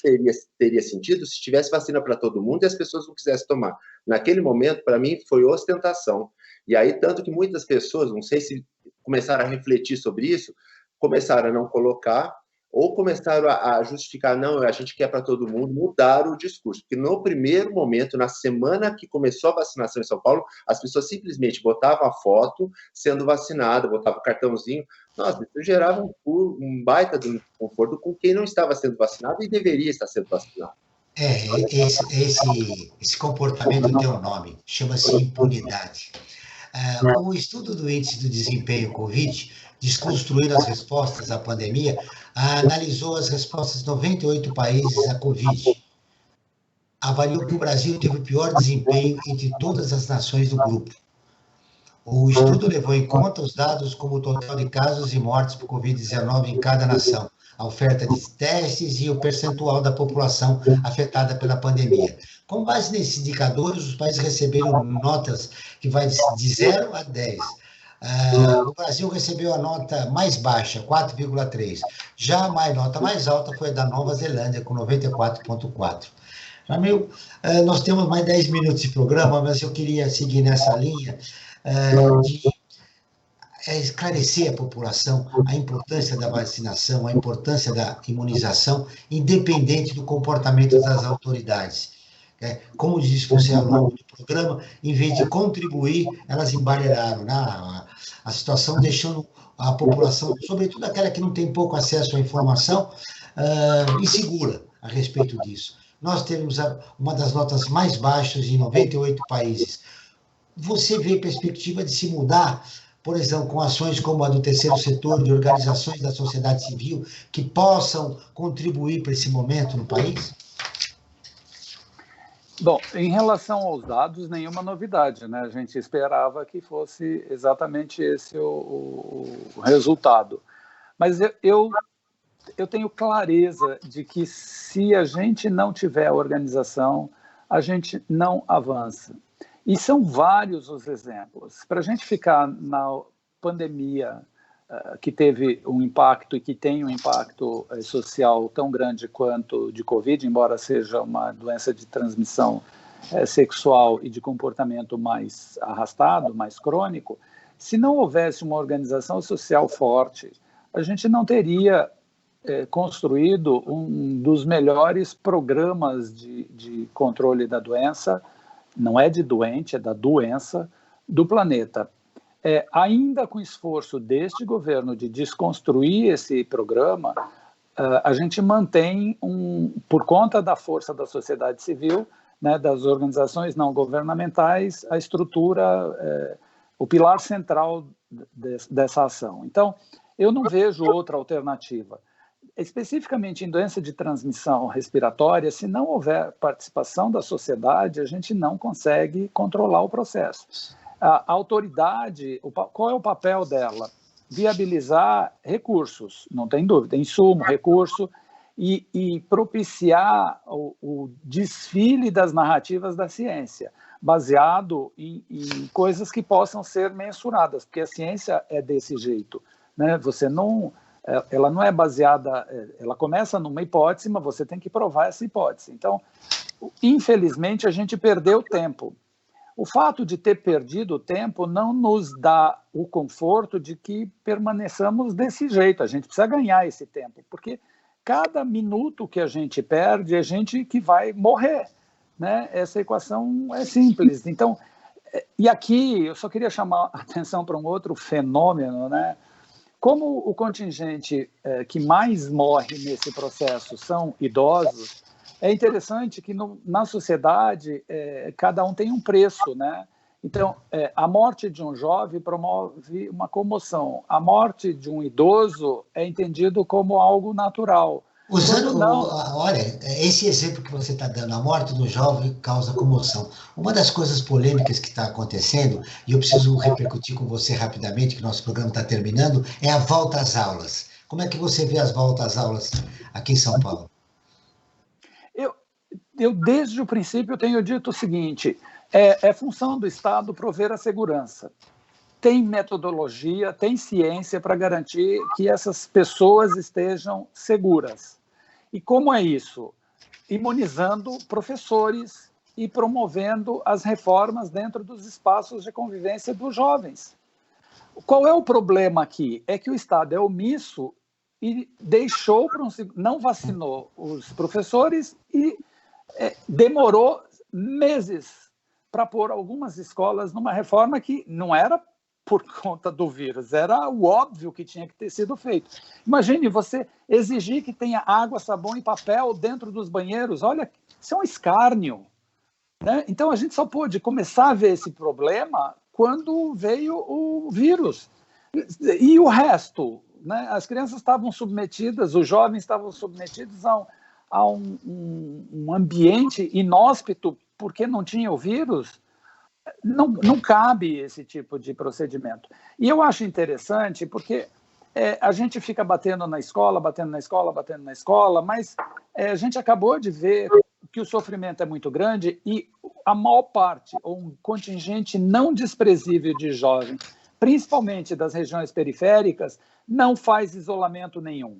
teria sentido se tivesse vacina para todo mundo e as pessoas não quisessem tomar. Naquele momento, para mim, foi ostentação. E aí, tanto que muitas pessoas, não sei se começaram a refletir sobre isso, começaram a não colocar, ou começaram a justificar, não, a gente quer para todo mundo, mudaram o discurso. Porque no primeiro momento, na semana que começou a vacinação em São Paulo, as pessoas simplesmente botavam a foto sendo vacinada, botavam o cartãozinho. Nossa, isso gerava um baita de um conforto com quem não estava sendo vacinado e deveria estar sendo vacinado. Esse comportamento tem um nome, chama-se impunidade. O estudo do índice do desempenho Covid, desconstruindo as respostas à pandemia, analisou as respostas de 98 países à Covid. Avaliou que o Brasil teve o pior desempenho entre todas as nações do grupo. O estudo levou em conta os dados como o total de casos e mortes por Covid-19 em cada nação, a oferta de testes e o percentual da população afetada pela pandemia. Com base nesses indicadores, os países receberam notas que vai de 0 a 10. O Brasil recebeu a nota mais baixa, 4,3. Já a nota mais alta foi a da Nova Zelândia, com 94,4. Jamil, nós temos mais 10 minutos de programa, mas eu queria seguir nessa linha de esclarecer a população a importância da vacinação, a importância da imunização, independente do comportamento das autoridades. Como disse você ao longo do programa, em vez de contribuir, elas embaralharam, né? A situação, deixando a população, sobretudo aquela que não tem pouco acesso à informação, insegura a respeito disso. Nós temos uma das notas mais baixas em 98 países. Você vê perspectiva de se mudar, por exemplo, com ações como a do terceiro setor, de organizações da sociedade civil, que possam contribuir para esse momento no país? Bom, em relação aos dados, nenhuma novidade, né? A gente esperava que fosse exatamente esse o resultado. Mas eu tenho clareza de que se a gente não tiver organização, a gente não avança. E são vários os exemplos. Para a gente ficar na pandemia, que teve um impacto e que tem um impacto social tão grande quanto de Covid, embora seja uma doença de transmissão sexual e de comportamento mais arrastado, mais crônico, se não houvesse uma organização social forte, a gente não teria construído um dos melhores programas de controle da doença, não é de doente, é da doença, do planeta. Ainda com esforço deste governo de desconstruir esse programa, a gente mantém, por conta da força da sociedade civil, né, das organizações não governamentais, a estrutura, o pilar central dessa ação. Então, eu não vejo outra alternativa. Especificamente em doença de transmissão respiratória, se não houver participação da sociedade, a gente não consegue controlar o processo. A autoridade, qual é o papel dela? Viabilizar recursos, não tem dúvida, insumo, recurso, e propiciar o desfile das narrativas da ciência, baseado em coisas que possam ser mensuradas, porque a ciência é desse jeito, né? Ela não é baseada, ela começa numa hipótese, mas você tem que provar essa hipótese. Então, infelizmente, a gente perdeu tempo. O fato de ter perdido o tempo não nos dá o conforto de que permaneçamos desse jeito. A gente precisa ganhar esse tempo, porque cada minuto que a gente perde, é gente que vai morrer, né? Essa equação é simples. Então, e aqui eu só queria chamar a atenção para um outro fenômeno, né? Como o contingente que mais morre nesse processo são idosos, é interessante que na sociedade cada um tem um preço, né? Então, a morte de um jovem promove uma comoção. A morte de um idoso é entendido como algo natural. Olha, esse exemplo que você está dando, a morte do jovem causa comoção. Uma das coisas polêmicas que está acontecendo, e eu preciso repercutir com você rapidamente, que nosso programa está terminando, é a volta às aulas. Como é que você vê as voltas às aulas aqui em São Paulo? Eu desde o princípio, tenho dito o seguinte, é função do Estado prover a segurança. Tem metodologia, tem ciência para garantir que essas pessoas estejam seguras. E como é isso? Imunizando professores e promovendo as reformas dentro dos espaços de convivência dos jovens. Qual é o problema aqui? É que o Estado é omisso e não vacinou os professores e demorou meses para pôr algumas escolas numa reforma que não era por conta do vírus, era o óbvio que tinha que ter sido feito. Imagine você exigir que tenha água, sabão e papel dentro dos banheiros, olha, isso é um escárnio, né? Então a gente só pôde começar a ver esse problema quando veio o vírus. E o resto, né? As crianças estavam submetidas, os jovens estavam submetidos a um ambiente inóspito porque não tinha o vírus. Não cabe esse tipo de procedimento. E eu acho interessante porque a gente fica batendo na escola, mas a gente acabou de ver que o sofrimento é muito grande e a maior parte, ou um contingente não desprezível de jovens, principalmente das regiões periféricas, não faz isolamento nenhum,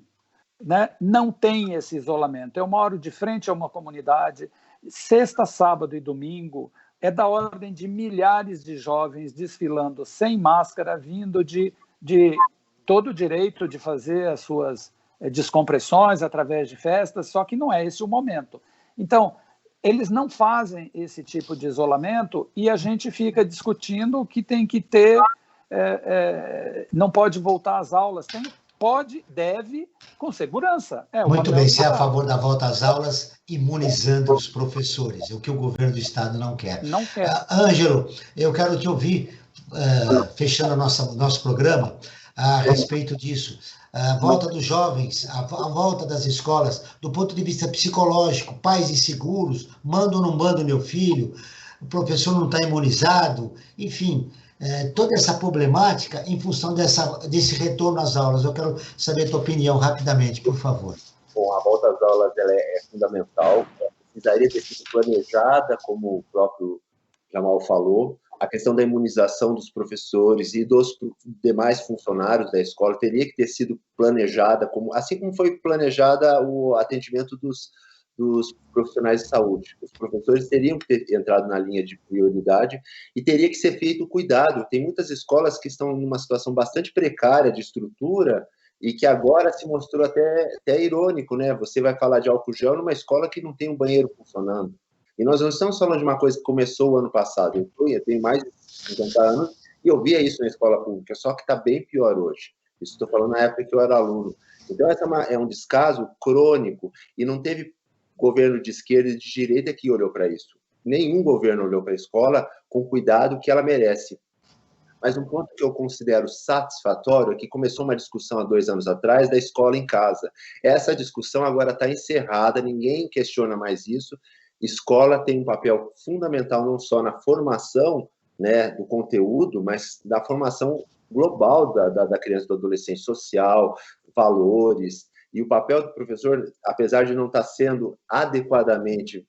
né? Não tem esse isolamento. Eu moro de frente a uma comunidade, sexta, sábado e domingo, é da ordem de milhares de jovens desfilando sem máscara, vindo de todo o direito de fazer as suas descompressões através de festas, só que não é esse o momento. Então, eles não fazem esse tipo de isolamento e a gente fica discutindo que tem que ter, não pode voltar às aulas, deve, com segurança. Muito bem, você é a favor da volta às aulas, imunizando os professores, é o que o governo do Estado não quer. Não quer. Ângelo, eu quero te ouvir, fechando nosso programa, a respeito disso. A volta dos jovens, a volta das escolas, do ponto de vista psicológico, pais inseguros, mando ou não mando meu filho, o professor não está imunizado, enfim... toda essa problemática em função desse retorno às aulas. Eu quero saber a tua opinião rapidamente, por favor. Bom, a volta às aulas ela é fundamental, precisaria ter sido planejada, como o próprio Jamal falou, a questão da imunização dos professores e dos demais funcionários da escola teria que ter sido planejada, assim como foi planejada o atendimento dos profissionais de saúde. Os professores teriam que ter entrado na linha de prioridade e teria que ser feito o cuidado. Tem muitas escolas que estão numa situação bastante precária de estrutura e que agora se mostrou até irônico, né? Você vai falar de álcool gel numa escola que não tem um banheiro funcionando. E nós não estamos falando de uma coisa que começou o ano passado. Eu tenho mais de 50 anos e eu via isso na escola pública, só que está bem pior hoje. Isso estou falando na época que eu era aluno. Então, essa é um descaso crônico e não teve governo de esquerda e de direita que olhou para isso. Nenhum governo olhou para a escola com o cuidado que ela merece. Mas um ponto que eu considero satisfatório é que começou uma discussão há 2 anos atrás da escola em casa. Essa discussão agora está encerrada, ninguém questiona mais isso. Escola tem um papel fundamental não só na formação, né, do conteúdo, mas da formação global da criança e do adolescente, social, valores. E o papel do professor, apesar de não estar sendo adequadamente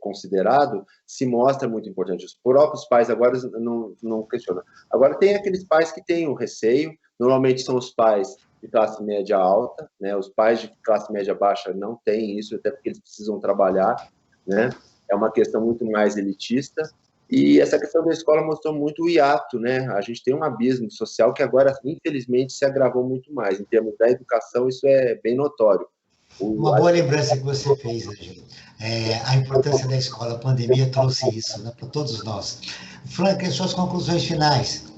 considerado, se mostra muito importante. Os próprios pais agora não questionam. Agora, tem aqueles pais que têm o receio, normalmente são os pais de classe média alta, né? Os pais de classe média baixa não têm isso, até porque eles precisam trabalhar, né? É uma questão muito mais elitista, e essa questão da escola mostrou muito o hiato, né? A gente tem um abismo social que agora, infelizmente, se agravou muito mais. Em termos da educação, isso é bem notório. Uma boa lembrança que você fez, Ângelo. A importância da escola, a pandemia trouxe isso, né, para todos nós. Frank, as suas conclusões finais.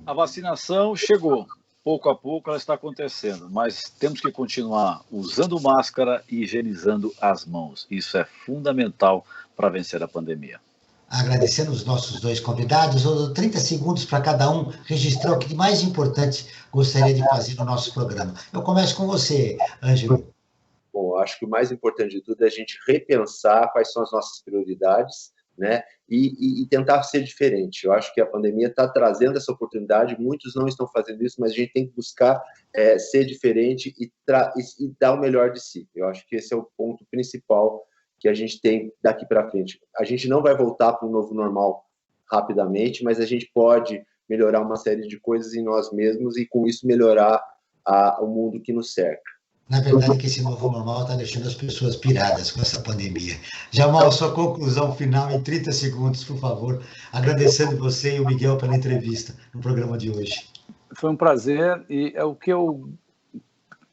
A vacinação chegou. Pouco a pouco ela está acontecendo, mas temos que continuar usando máscara e higienizando as mãos. Isso é fundamental para vencer a pandemia. Agradecendo os nossos 2 convidados, eu dou 30 segundos para cada um registrar o que de mais importante gostaria de fazer no nosso programa. Eu começo com você, Ângelo. Bom, acho que o mais importante de tudo é a gente repensar quais são as nossas prioridades, né? E tentar ser diferente. Eu acho que a pandemia está trazendo essa oportunidade, muitos não estão fazendo isso, mas a gente tem que buscar ser diferente e dar o melhor de si. Eu acho que esse é o ponto principal que a gente tem daqui para frente. A gente não vai voltar para um novo normal rapidamente, mas a gente pode melhorar uma série de coisas em nós mesmos e, com isso, melhorar o mundo que nos cerca. Na verdade, que esse novo normal está deixando as pessoas piradas com essa pandemia. Jamal, sua conclusão final em 30 segundos, por favor, agradecendo você e o Miguel pela entrevista no programa de hoje. Foi um prazer, e o que eu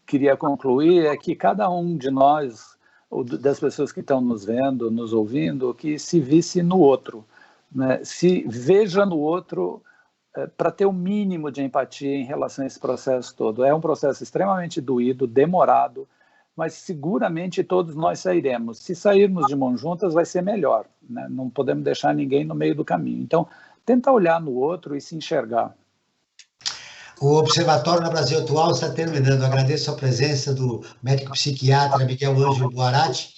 queria concluir é que cada um de nós, das pessoas que estão nos vendo, nos ouvindo, que se visse no outro, né? Se veja no outro para ter o mínimo de empatia em relação a esse processo todo. É um processo extremamente doído, demorado, mas seguramente todos nós sairemos. Se sairmos de mãos juntas, vai ser melhor, né? Não podemos deixar ninguém no meio do caminho. Então, tenta olhar no outro e se enxergar. O Observatório no Brasil Atual está terminando. Agradeço a presença do médico psiquiatra Miguel Ângelo Buarati,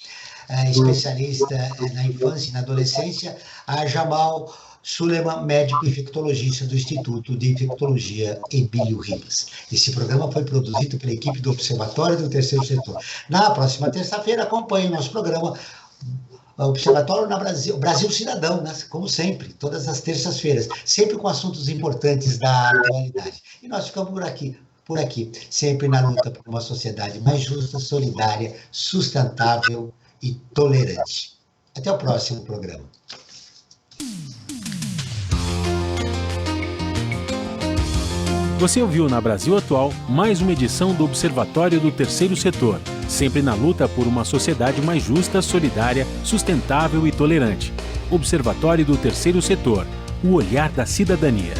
especialista na infância e na adolescência, a Jamal Suleiman, médico infectologista do Instituto de Infectologia Emílio Ribas. Esse programa foi produzido pela equipe do Observatório do Terceiro Setor. Na próxima terça-feira, acompanhe o nosso programa Observatório na Brasil Cidadão, né? Como sempre, todas as terças-feiras, sempre com assuntos importantes da atualidade. E nós ficamos por aqui, sempre na luta por uma sociedade mais justa, solidária, sustentável e tolerante. Até o próximo programa. Você ouviu na Brasil Atual mais uma edição do Observatório do Terceiro Setor, sempre na luta por uma sociedade mais justa, solidária, sustentável e tolerante. Observatório do Terceiro Setor, o olhar da cidadania.